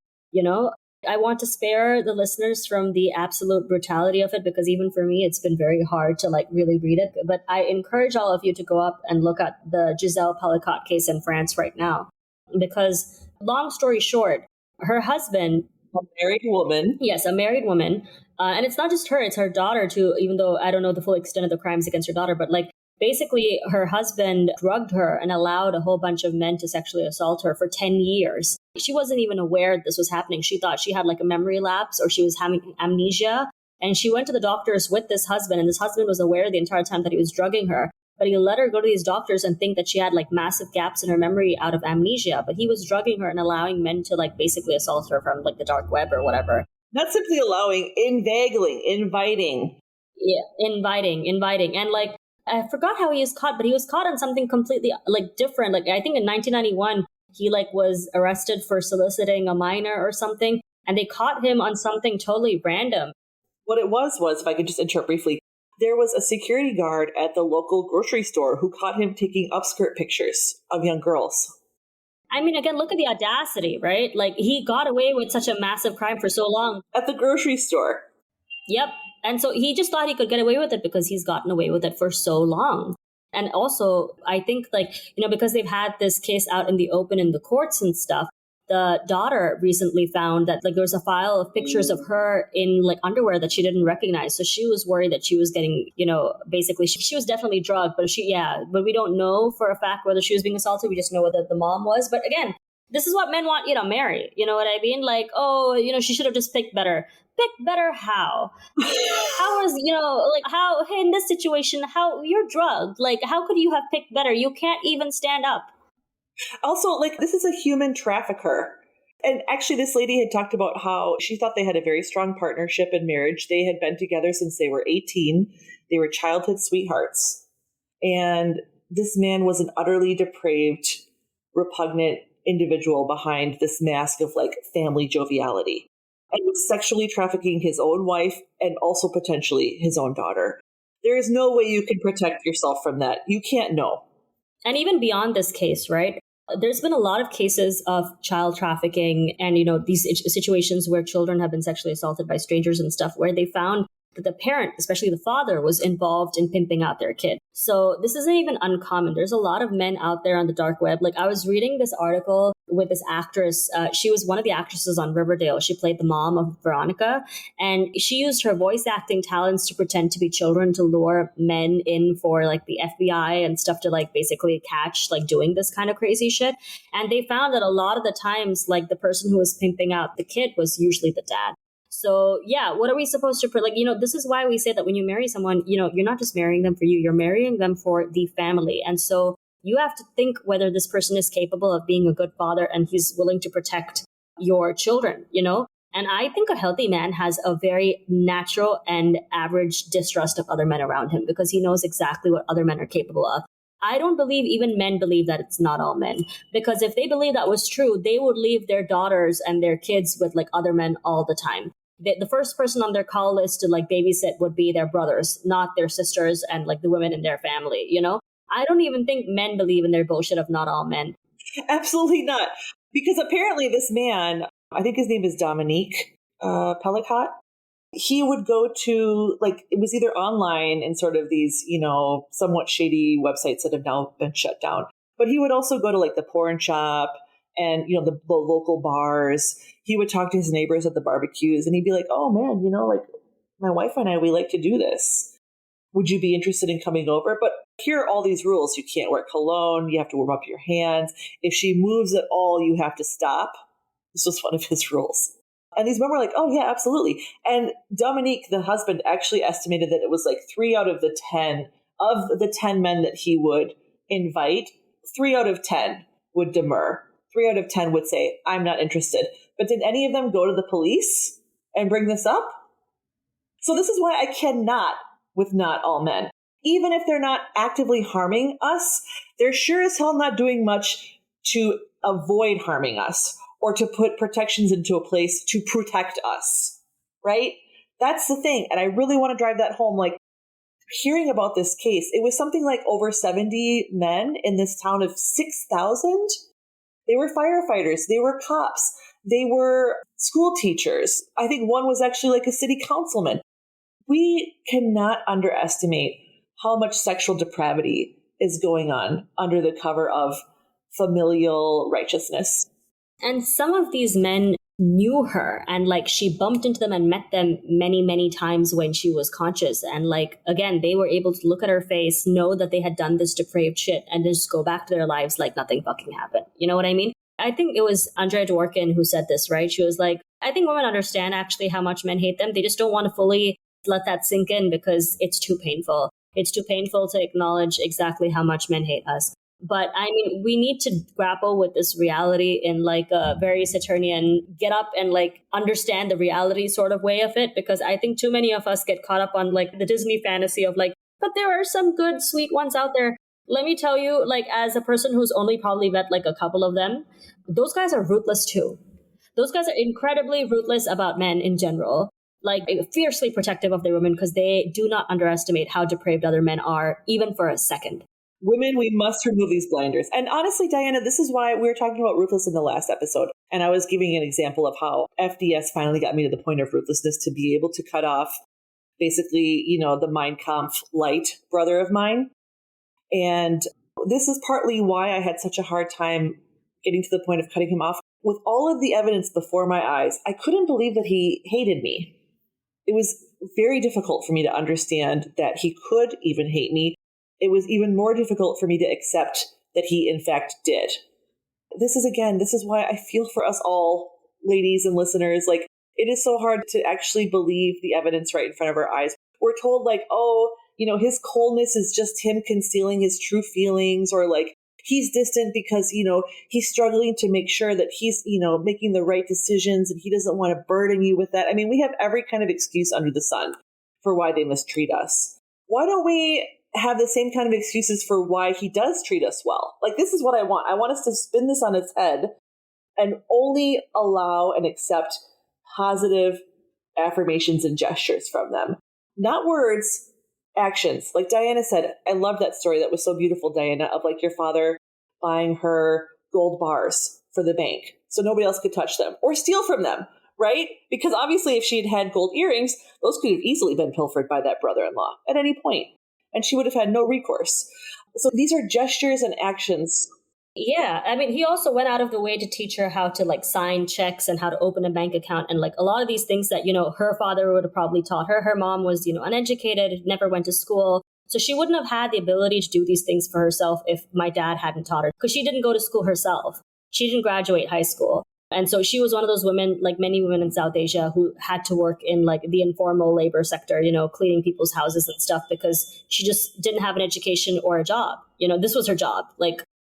I want to spare the listeners from the absolute brutality of it because even for me, it's been very hard to like really read it. But I encourage all of you to go up and look at the Giselle Pelicot case in France right now. Because long story short, her husband, A married woman. yes, a married woman, and it's not just her, it's her daughter too, even though I don't know the full extent of the crimes against her daughter, but like basically her husband drugged her and allowed a whole bunch of men to sexually assault her for 10 years. She wasn't even aware this was happening. She thought she had like a memory lapse or she was having amnesia. And she went to the doctors with this husband, and this husband was aware the entire time that he was drugging her. But he let her go to these doctors and think that she had like massive gaps in her memory out of amnesia. But he was drugging her and allowing men to like basically assault her from like the dark web or whatever. Not simply allowing, inveigling, inviting. Yeah, inviting. And like, I forgot how he was caught, but he was caught on something completely like different. Like, I think in 1991, he like was arrested for soliciting a minor or something. And they caught him on something totally random. What it was, if I could just interrupt briefly, there was a security guard at the local grocery store who caught him taking upskirt pictures of young girls. I mean, again, look at the audacity, right? Like, he got away with such a massive crime for so long. At the grocery store. Yep. And so he just thought he could get away with it because he's gotten away with it for so long. And also, I think, like, because they've had this case out in the open in the courts and stuff, the daughter recently found that like there was a file of pictures of her in like underwear that she didn't recognize. So she was worried that she was getting, basically she was definitely drugged, but we don't know for a fact whether she was being assaulted. We just know whether the mom was. But again, this is what men want you to marry. You know what I mean? Like, oh, she should have just picked better. Pick better how? How is, like how in this situation, how you're drugged? Like, how could you have picked better? You can't even stand up. Also, like, this is a human trafficker. And actually, this lady had talked about how she thought they had a very strong partnership in marriage. They had been together since they were 18. They were childhood sweethearts. And this man was an utterly depraved, repugnant individual behind this mask of like family joviality. And was sexually trafficking his own wife and also potentially his own daughter. There is no way you can protect yourself from that. You can't know. And even beyond this case, right? There's been a lot of cases of child trafficking and, these situations where children have been sexually assaulted by strangers and stuff, where they found that the parent, especially the father, was involved in pimping out their kid. So this isn't even uncommon. There's a lot of men out there on the dark web. Like, I was reading this article with this actress. She was one of the actresses on Riverdale. She played the mom of Veronica, and she used her voice acting talents to pretend to be children to lure men in for like the FBI and stuff to like basically catch like doing this kind of crazy shit. And they found that a lot of the times, like the person who was pimping out the kid was usually the dad. So yeah, what are we supposed to this is why we say that when you marry someone, you're not just marrying them for you, you're marrying them for the family. And so you have to think whether this person is capable of being a good father and he's willing to protect your children, And I think a healthy man has a very natural and average distrust of other men around him because he knows exactly what other men are capable of. I don't believe even men believe that it's not all men, because if they believe that was true, they would leave their daughters and their kids with like other men all the time. The first person on their call list to like babysit would be their brothers, not their sisters and like the women in their family, I don't even think men believe in their bullshit of not all men. Absolutely not. Because apparently this man, I think his name is Dominique Pelicot, he would go to, like, it was either online in sort of these, somewhat shady websites that have now been shut down. But he would also go to like the porn shop and, the local bars. He would talk to his neighbors at the barbecues and he'd be like, oh man, like my wife and I, we like to do this. Would you be interested in coming over? But here are all these rules. You can't wear cologne. You have to warm up your hands. If she moves at all, you have to stop. This was one of his rules. And these men were like, oh yeah, absolutely. And Dominique, the husband, actually estimated that it was like 3 out of the 10 men that he would invite, 3 out of 10 would demur. 3 out of 10 would say, I'm not interested. But did any of them go to the police and bring this up? So this is why I cannot with not all men. Even if they're not actively harming us, they're sure as hell not doing much to avoid harming us or to put protections into a place to protect us, right? That's the thing. And I really want to drive that home. Like, hearing about this case, it was something like over 70 men in this town of 6,000. They were firefighters. They were cops. They were school teachers. I think one was actually like a city councilman. We cannot underestimate how much sexual depravity is going on under the cover of familial righteousness. And some of these men knew her, and like she bumped into them and met them many, many times when she was conscious. And like, again, they were able to look at her face, know that they had done this depraved shit, and just go back to their lives like nothing fucking happened. You know what I mean? I think it was Andrea Dworkin who said this, right? She was like, I think women understand actually how much men hate them. They just don't want to fully let that sink in because it's too painful. It's too painful to acknowledge exactly how much men hate us. But I mean, we need to grapple with this reality in like a very Saturnian get up and like understand the reality sort of way of it, because I think too many of us get caught up on like the Disney fantasy of like, but there are some good, sweet ones out there. Let me tell you, like as a person who's only probably met like a couple of them, those guys are ruthless too. Those guys are incredibly ruthless about men in general, like fiercely protective of their women because they do not underestimate how depraved other men are, even for a second. Women, we must remove these blinders. And honestly, Diana, this is why we were talking about ruthless in the last episode. And I was giving an example of how FDS finally got me to the point of ruthlessness to be able to cut off basically, the Mein Kampf light brother of mine. And this is partly why I had such a hard time getting to the point of cutting him off. With all of the evidence before my eyes, I couldn't believe that he hated me. It was very difficult for me to understand that he could even hate me. It was even more difficult for me to accept that he, in fact, did. This is why I feel for us all, ladies and listeners. Like, it is so hard to actually believe the evidence right in front of our eyes. We're told, like, oh, his coldness is just him concealing his true feelings, or like, he's distant because, he's struggling to make sure that he's, making the right decisions and he doesn't want to burden you with that. I mean, we have every kind of excuse under the sun for why they mistreat us. Why don't we have the same kind of excuses for why he does treat us well? Like, this is what I want. I want us to spin this on its head and only allow and accept positive affirmations and gestures from them. Not words, actions. Like Diana said, I love that story. That was so beautiful, Diana, of like your father buying her gold bars for the bank so nobody else could touch them or steal from them, right? Because obviously if she'd had gold earrings, those could have easily been pilfered by that brother-in-law at any point, and she would have had no recourse. So these are gestures and actions. Yeah, I mean, he also went out of the way to teach her how to like sign checks and how to open a bank account and like a lot of these things that, her father would have probably taught her. Her mom was, uneducated, never went to school. So she wouldn't have had the ability to do these things for herself if my dad hadn't taught her, because she didn't go to school herself. She didn't graduate high school. And so she was one of those women, like many women in South Asia, who had to work in like the informal labor sector, cleaning people's houses and stuff, because she just didn't have an education or a job. This was her job.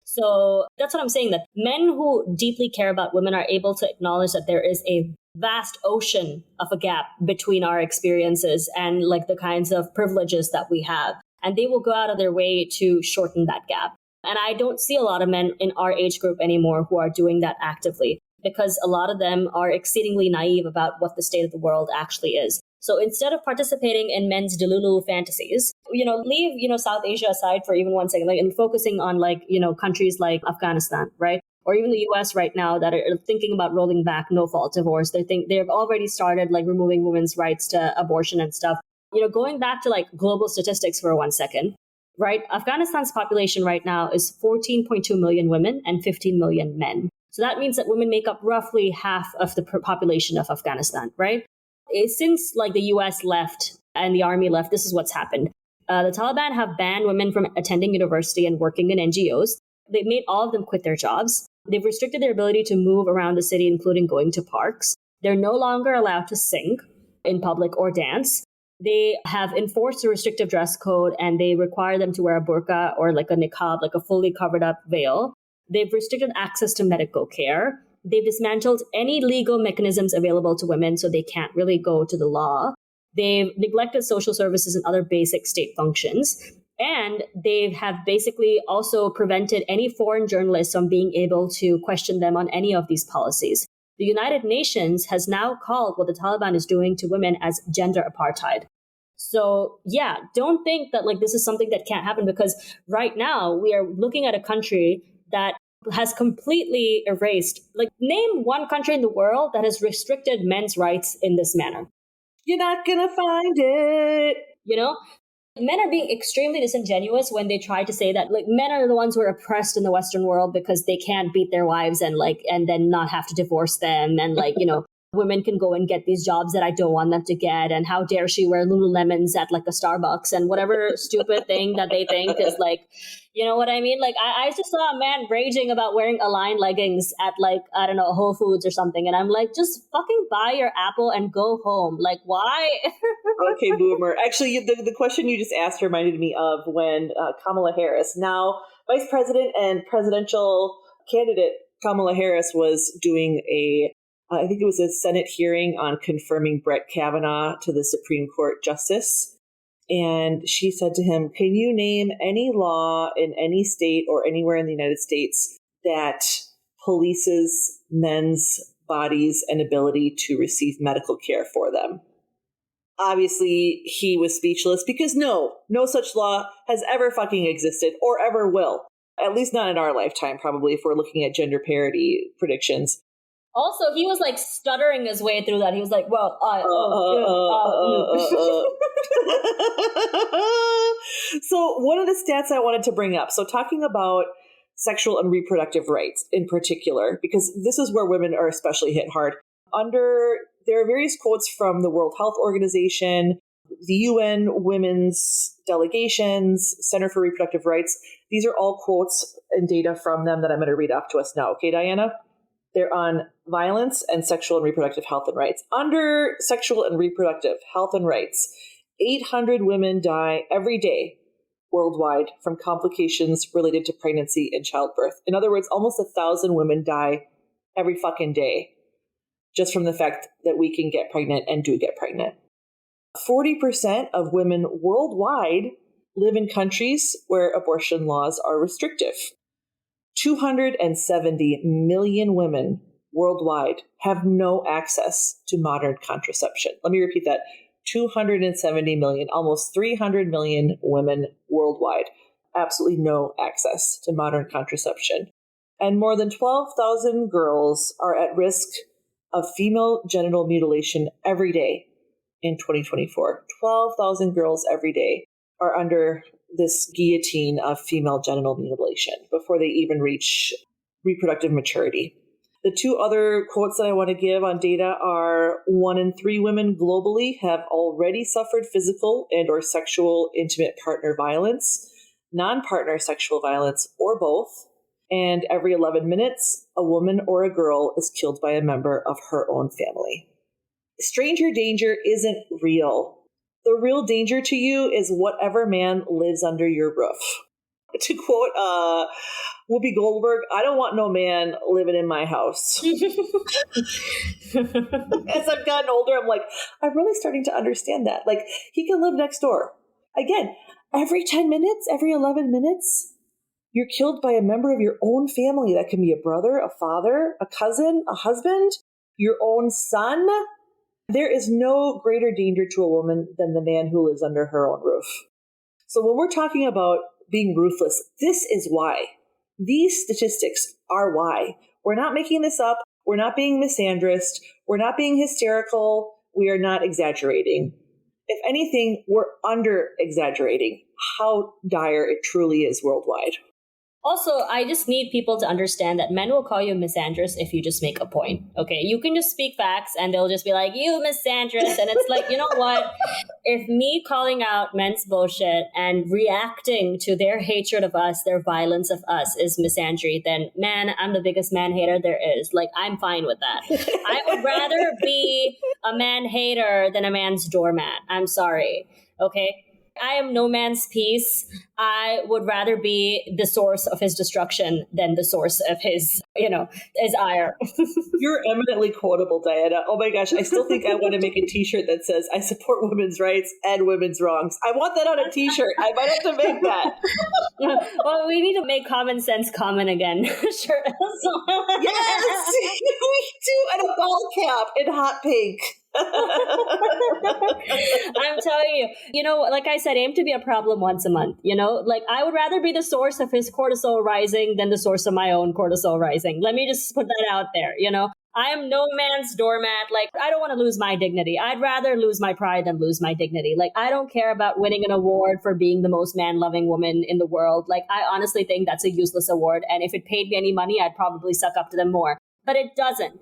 So that's what I'm saying, that men who deeply care about women are able to acknowledge that there is a vast ocean of a gap between our experiences and like the kinds of privileges that we have. And they will go out of their way to shorten that gap. And I don't see a lot of men in our age group anymore who are doing that actively, because a lot of them are exceedingly naive about what the state of the world actually is. So instead of participating in men's delulu fantasies, leave, South Asia aside for even 1 second, and focusing on countries like Afghanistan, right? Or even the US right now that are thinking about rolling back no-fault divorce. They've already started removing women's rights to abortion and stuff. Going back to global statistics for 1 second, right? Afghanistan's population right now is 14.2 million women and 15 million men. So that means that women make up roughly half of the population of Afghanistan, right? Since the US left and the army left, this is what's happened. The Taliban have banned women from attending university and working in NGOs. They've made all of them quit their jobs. They've restricted their ability to move around the city, including going to parks. They're no longer allowed to sing in public or dance. They have enforced a restrictive dress code, and they require them to wear a burqa or a niqab, a fully covered up veil. They've restricted access to medical care. They've dismantled any legal mechanisms available to women, so they can't really go to the law. They've neglected social services and other basic state functions. And they have basically also prevented any foreign journalists from being able to question them on any of these policies. The United Nations has now called what the Taliban is doing to women as gender apartheid. So yeah, don't think that this is something that can't happen, because right now we are looking at a country that has completely erased. Like, name one country in the world that has restricted men's rights in this manner. You're not gonna find it. You know? Men are being extremely disingenuous when they try to say that, like, men are the ones who are oppressed in the Western world because they can't beat their wives and then not have to divorce them, and women can go and get these jobs that I don't want them to get, and how dare she wear Lululemons at like a Starbucks and whatever stupid thing that they think is like, you know what I mean? Like, I just saw a man raging about wearing Align leggings at, like, I don't know, Whole Foods or something. And I'm like, just fucking buy your Apple and go home. Like, why? Okay, boomer. Actually, the question you just asked reminded me of when Kamala Harris, now Vice President and presidential candidate Kamala Harris, was doing I think it was a Senate hearing on confirming Brett Kavanaugh to the Supreme Court justice. And she said to him, can you name any law in any state or anywhere in the United States that polices men's bodies and ability to receive medical care for them? Obviously, he was speechless because no such law has ever fucking existed or ever will. At least not in our lifetime, probably, if we're looking at gender parity predictions. Also, he was like stuttering his way through that. He was like, well, So one of the stats I wanted to bring up, so talking about sexual and reproductive rights in particular, because this is where women are especially hit hard. There are various quotes from the World Health Organization, the UN Women's Delegations, Center for Reproductive Rights. These are all quotes and data from them that I'm going to read off to us now. Okay, Diana? They're on violence and sexual and reproductive health and rights. Under sexual and reproductive health and rights, 800 women die every day worldwide from complications related to pregnancy and childbirth. In other words, almost 1,000 women die every fucking day just from the fact that we can get pregnant and do get pregnant. 40% of women worldwide live in countries where abortion laws are restrictive. 270 million women worldwide have no access to modern contraception. Let me repeat that. 270 million, almost 300 million women worldwide, absolutely no access to modern contraception. And more than 12,000 girls are at risk of female genital mutilation every day in 2024. 12,000 girls every day are under this guillotine of female genital mutilation before they even reach reproductive maturity. The two other quotes that I want to give on data are 1 in 3 women globally have already suffered physical and or sexual intimate partner violence, non-partner sexual violence, or both. And every 11 minutes, a woman or a girl is killed by a member of her own family. Stranger danger isn't real. The real danger to you is whatever man lives under your roof. To quote Whoopi Goldberg, I don't want no man living in my house. As I've gotten older, I'm like, I'm really starting to understand that. Like, he can live next door. Again, every 10 minutes, every 11 minutes, you're killed by a member of your own family. That can be a brother, a father, a cousin, a husband, your own son. There is no greater danger to a woman than the man who lives under her own roof. So when we're talking about being ruthless, this is why. These statistics are why. We're not making this up. We're not being misandrist. We're not being hysterical. We are not exaggerating. If anything, we're under exaggerating how dire it truly is worldwide. Also, I just need people to understand that men will call you misandrist if you just make a point. Okay, you can just speak facts and they'll just be like, you misandrist. And it's like, you know what? If me calling out men's bullshit and reacting to their hatred of us, their violence of us is misandry, then man, I'm the biggest man hater there is. Like, I'm fine with that. I would rather be a man hater than a man's doormat. I'm sorry. Okay? I am no man's peace. I would rather be the source of his destruction than the source of his, his ire. You're eminently quotable, Diana. Oh my gosh, I still think I want to make a t-shirt that says, I support women's rights and women's wrongs. I want that on a t-shirt. I might have to make that. Well, we need to make common sense common again. Sure. Yes, we do. And a ball cap in hot pink. I'm telling you, like I said, aim to be a problem once a month. Like I would rather be the source of his cortisol rising than the source of my own cortisol rising. Let me just put that out there. I am no man's doormat. Like, I don't want to lose my dignity. I'd rather lose my pride than lose my dignity. Like, I don't care about winning an award for being the most man-loving woman in the world. Like, I honestly think that's a useless award. And if it paid me any money, I'd probably suck up to them more. But it doesn't.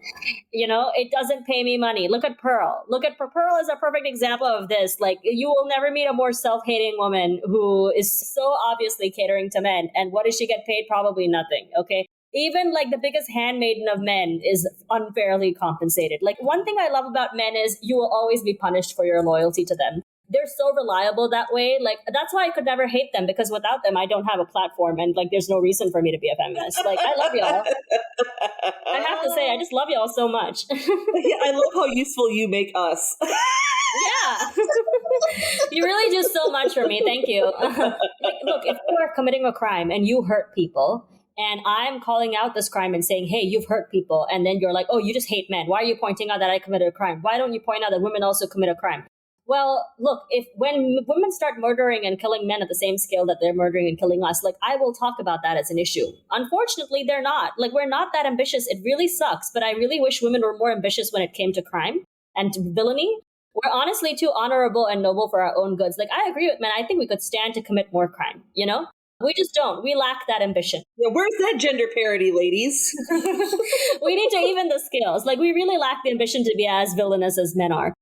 It doesn't pay me money. Look at Pearl. Pearl is a perfect example of this. Like, you will never meet a more self-hating woman who is so obviously catering to men. And what does she get paid? Probably nothing. Okay. Even like the biggest handmaiden of men is unfairly compensated. Like, one thing I love about men is you will always be punished for your loyalty to them. They're so reliable that way. Like, that's why I could never hate them, because without them, I don't have a platform, and like, there's no reason for me to be a feminist. Like, I love y'all. I have to say, I just love y'all so much. Yeah, I love how useful you make us. Yeah. You really do so much for me. Thank you. Like, look, if you are committing a crime and you hurt people, and I'm calling out this crime and saying, hey, you've hurt people. And then you're like, oh, you just hate men. Why are you pointing out that I committed a crime? Why don't you point out that women also commit a crime? Well, look, when women start murdering and killing men at the same scale that they're murdering and killing us, like, I will talk about that as an issue. Unfortunately, they're not. Like, we're not that ambitious. It really sucks. But I really wish women were more ambitious when it came to crime and to villainy. We're honestly too honorable and noble for our own goods. Like, I agree with men. I think we could stand to commit more crime, We just don't. We lack that ambition. Yeah, where's that gender parity, ladies? We need to even the scales. Like, we really lack the ambition to be as villainous as men are.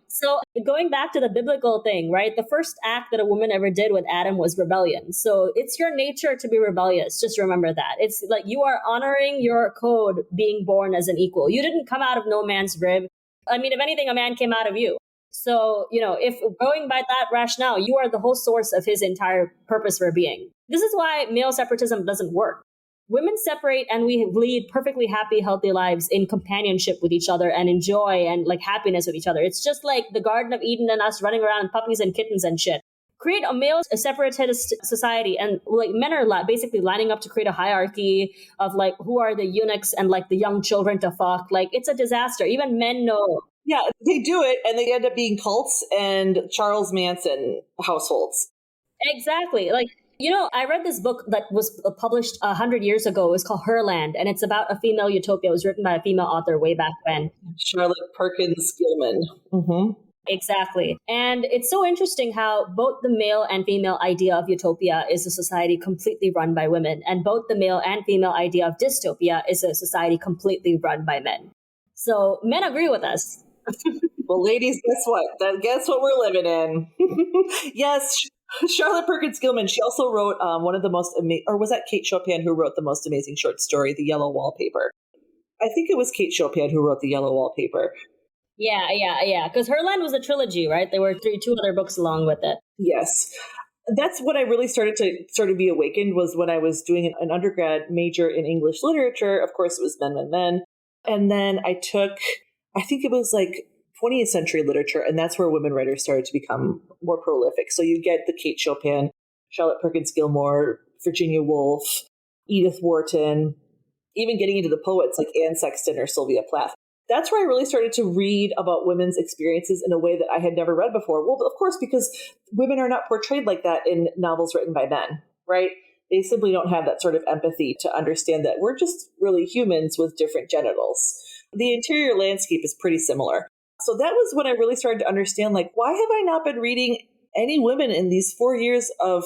So going back to the biblical thing, right? The first act that a woman ever did with Adam was rebellion. So it's your nature to be rebellious. Just remember that. It's like you are honoring your code being born as an equal. You didn't come out of no man's rib. I mean, if anything, a man came out of you. So, if going by that rationale, you are the whole source of his entire purpose for being. This is why male separatism doesn't work. Women separate and we lead perfectly happy, healthy lives in companionship with each other and in joy and like happiness with each other. It's just like the Garden of Eden and us running around puppies and kittens and shit. Create a separatist society, and like men are basically lining up to create a hierarchy of like who are the eunuchs and like the young children to fuck. Like, it's a disaster. Even men know. Yeah, they do it, and they end up being cults and Charles Manson households. Exactly. Like, I read this book that was published 100 years ago. It's called Herland, and it's about a female utopia. It was written by a female author way back when. Charlotte Perkins Gilman. Mm-hmm. Exactly. And it's so interesting how both the male and female idea of utopia is a society completely run by women, and both the male and female idea of dystopia is a society completely run by men. So men agree with us. Well, ladies, guess what? Guess what we're living in. Yes, Charlotte Perkins Gilman. She also wrote one of the most amazing, or was that Kate Chopin who wrote the most amazing short story, The Yellow Wallpaper? I think it was Kate Chopin who wrote The Yellow Wallpaper. Yeah. Because Herland was a trilogy, right? There were two other books along with it. Yes. That's when I really started to be awakened, was when I was doing an undergrad major in English literature. Of course, it was men. And then I think it was like 20th century literature, and that's where women writers started to become more prolific. So you get the Kate Chopin, Charlotte Perkins Gilmore, Virginia Woolf, Edith Wharton, even getting into the poets like Anne Sexton or Sylvia Plath. That's where I really started to read about women's experiences in a way that I had never read before. Well, of course, because women are not portrayed like that in novels written by men, right? They simply don't have that sort of empathy to understand that we're just really humans with different genitals. The interior landscape is pretty similar. So that was when I really started to understand, like, why have I not been reading any women in these 4 years of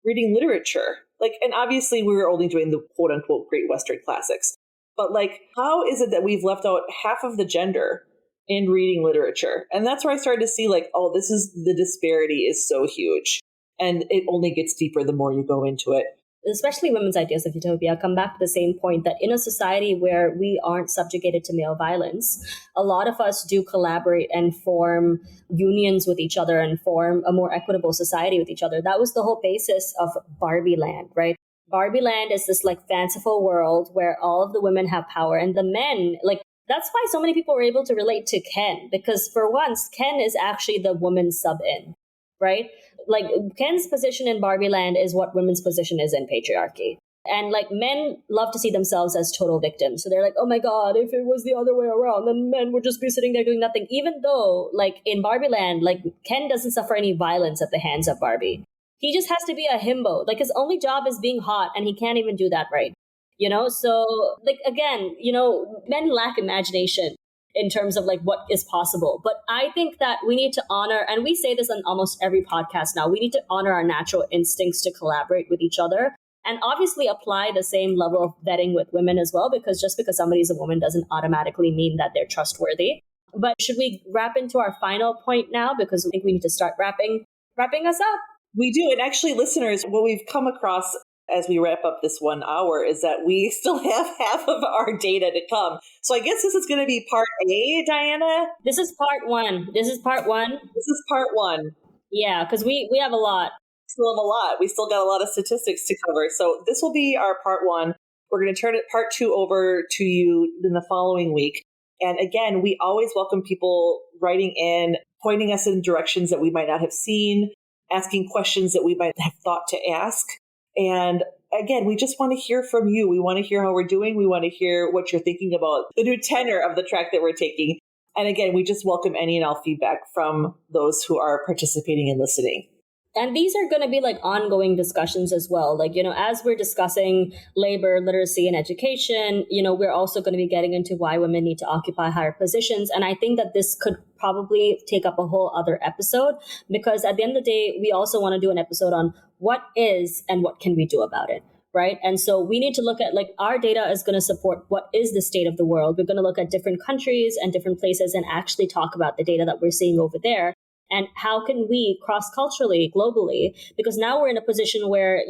reading literature? Like, and obviously we were only doing the quote unquote great Western classics. But like, how is it that we've left out half of the gender in reading literature? And that's where I started to see like, oh, the disparity is so huge. And it only gets deeper the more you go into it. Especially women's ideas of utopia come back to the same point that in a society where we aren't subjugated to male violence, a lot of us do collaborate and form unions with each other and form a more equitable society with each other. That was the whole basis of Barbie Land, right? Barbie Land is this like fanciful world where all of the women have power and the men, like, that's why so many people were able to relate to Ken, because for once, Ken is actually the woman's sub-in, right? Like, Ken's position in Barbie Land is what women's position is in patriarchy. And like men love to see themselves as total victims. So they're like, oh my God, if it was the other way around, then men would just be sitting there doing nothing. Even though like in Barbie land, like Ken doesn't suffer any violence at the hands of Barbie. He just has to be a himbo. Like his only job is being hot and he can't even do that right. So like again, men lack imagination in terms of like what is possible. But I think that we need to honor, and we say this on almost every podcast now, we need to honor our natural instincts to collaborate with each other and obviously apply the same level of vetting with women as well, because just because somebody's a woman doesn't automatically mean that they're trustworthy. But should we wrap into our final point now? Because I think we need to start wrapping us up. We do. And actually, listeners, what we've come across as we wrap up this 1 hour is that we still have half of our data to come. So I guess this is going to be part A, Diana? This is part one. This is part one. Yeah, because we have a lot. Still have a lot. We still got a lot of statistics to cover. So this will be our part one. We're going to turn part two over to you in the following week. And again, we always welcome people writing in, pointing us in directions that we might not have seen, asking questions that we might have thought to ask. And again, we just want to hear from you. We want to hear how we're doing. We want to hear what you're thinking about the new tenor of the track that we're taking. And again, we just welcome any and all feedback from those who are participating and listening. And these are going to be like ongoing discussions as well. Like, as we're discussing labor, literacy, and education, we're also going to be getting into why women need to occupy higher positions. And I think that this could probably take up a whole other episode, because at the end of the day, we also want to do an episode on what is and what can we do about it. Right. And so we need to look at like our data is going to support what is the state of the world. We're going to look at different countries and different places and actually talk about the data that we're seeing over there. And how can we cross-culturally, globally, because now we're in a position where,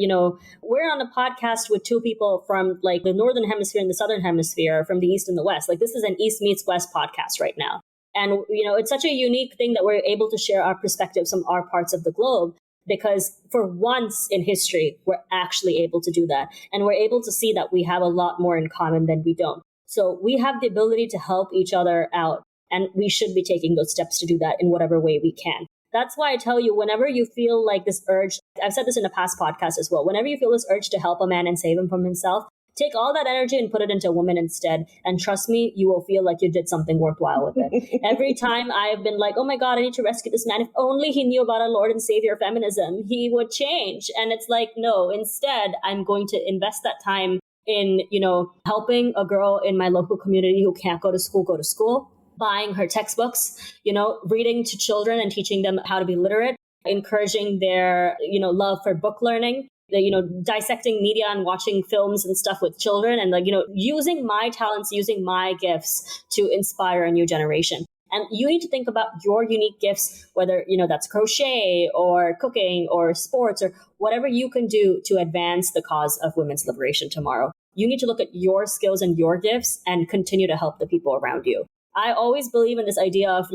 we're on a podcast with two people from like the Northern Hemisphere and the Southern Hemisphere, from the East and the West. Like this is an East meets West podcast right now. And, it's such a unique thing that we're able to share our perspectives from our parts of the globe, because for once in history, we're actually able to do that. And we're able to see that we have a lot more in common than we don't. So we have the ability to help each other out. And we should be taking those steps to do that in whatever way we can. That's why I tell you, whenever you feel like this urge, I've said this in a past podcast as well, whenever you feel this urge to help a man and save him from himself, take all that energy and put it into a woman instead. And trust me, you will feel like you did something worthwhile with it. Every time I've been like, oh my God, I need to rescue this man. If only he knew about our Lord and Savior feminism, he would change. And it's like, no, instead, I'm going to invest that time in, helping a girl in my local community who can't go to school, buying her textbooks, reading to children and teaching them how to be literate, encouraging their, love for book learning, dissecting media and watching films and stuff with children, and using my talents, using my gifts to inspire a new generation. And you need to think about your unique gifts, whether, that's crochet or cooking or sports or whatever you can do to advance the cause of women's liberation tomorrow. You need to look at your skills and your gifts and continue to help the people around you. I always believe in this idea of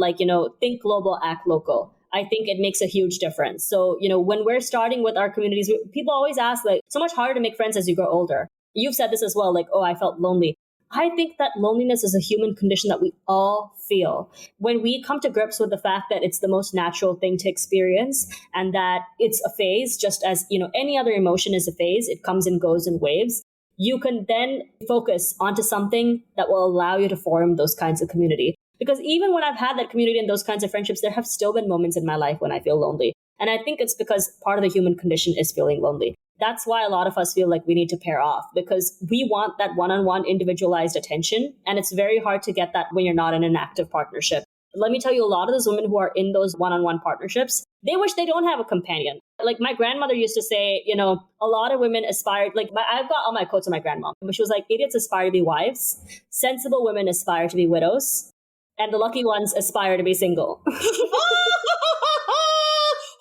think global, act local. I think it makes a huge difference. So, when we're starting with our communities, people always ask, so much harder to make friends as you grow older. You've said this as well, I felt lonely. I think that loneliness is a human condition that we all feel. When we come to grips with the fact that it's the most natural thing to experience and that it's a phase, just as, any other emotion is a phase, it comes and goes in waves. You can then focus onto something that will allow you to form those kinds of community. Because even when I've had that community and those kinds of friendships, there have still been moments in my life when I feel lonely. And I think it's because part of the human condition is feeling lonely. That's why a lot of us feel like we need to pair off, because we want that one-on-one individualized attention. And it's very hard to get that when you're not in an active partnership. Let me tell you, a lot of those women who are in those one-on-one partnerships, they wish they don't have a companion. Like my grandmother used to say, a lot of women aspire, I've got all my quotes of my grandma, but she was like, idiots aspire to be wives, sensible women aspire to be widows, and the lucky ones aspire to be single.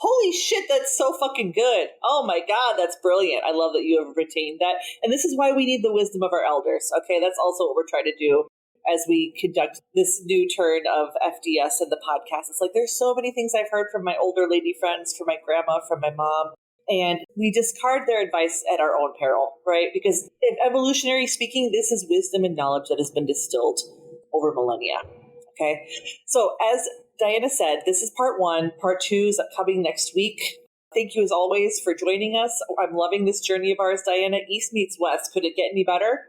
Holy shit, that's so fucking good. Oh my God, that's brilliant. I love that you have retained that. And this is why we need the wisdom of our elders. Okay, that's also what we're trying to do as we conduct this new turn of FDS and the podcast. It's there's so many things I've heard from my older lady friends, from my grandma, from my mom, and we discard their advice at our own peril, right? Because evolutionary speaking, this is wisdom and knowledge that has been distilled over millennia. Okay. So as Diana said, this is part one. Part two is coming next week. Thank you as always for joining us. I'm loving this journey of ours, Diana. East meets West. Could it get any better?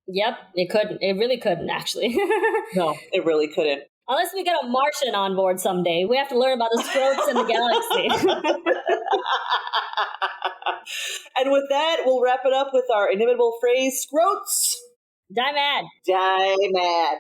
Yep, it couldn't. It really couldn't, actually. No, it really couldn't. Unless we get a Martian on board someday. We have to learn about the Scrotes and the galaxy. And with that, we'll wrap it up with our inimitable phrase, Scrotes. Die mad. Die mad.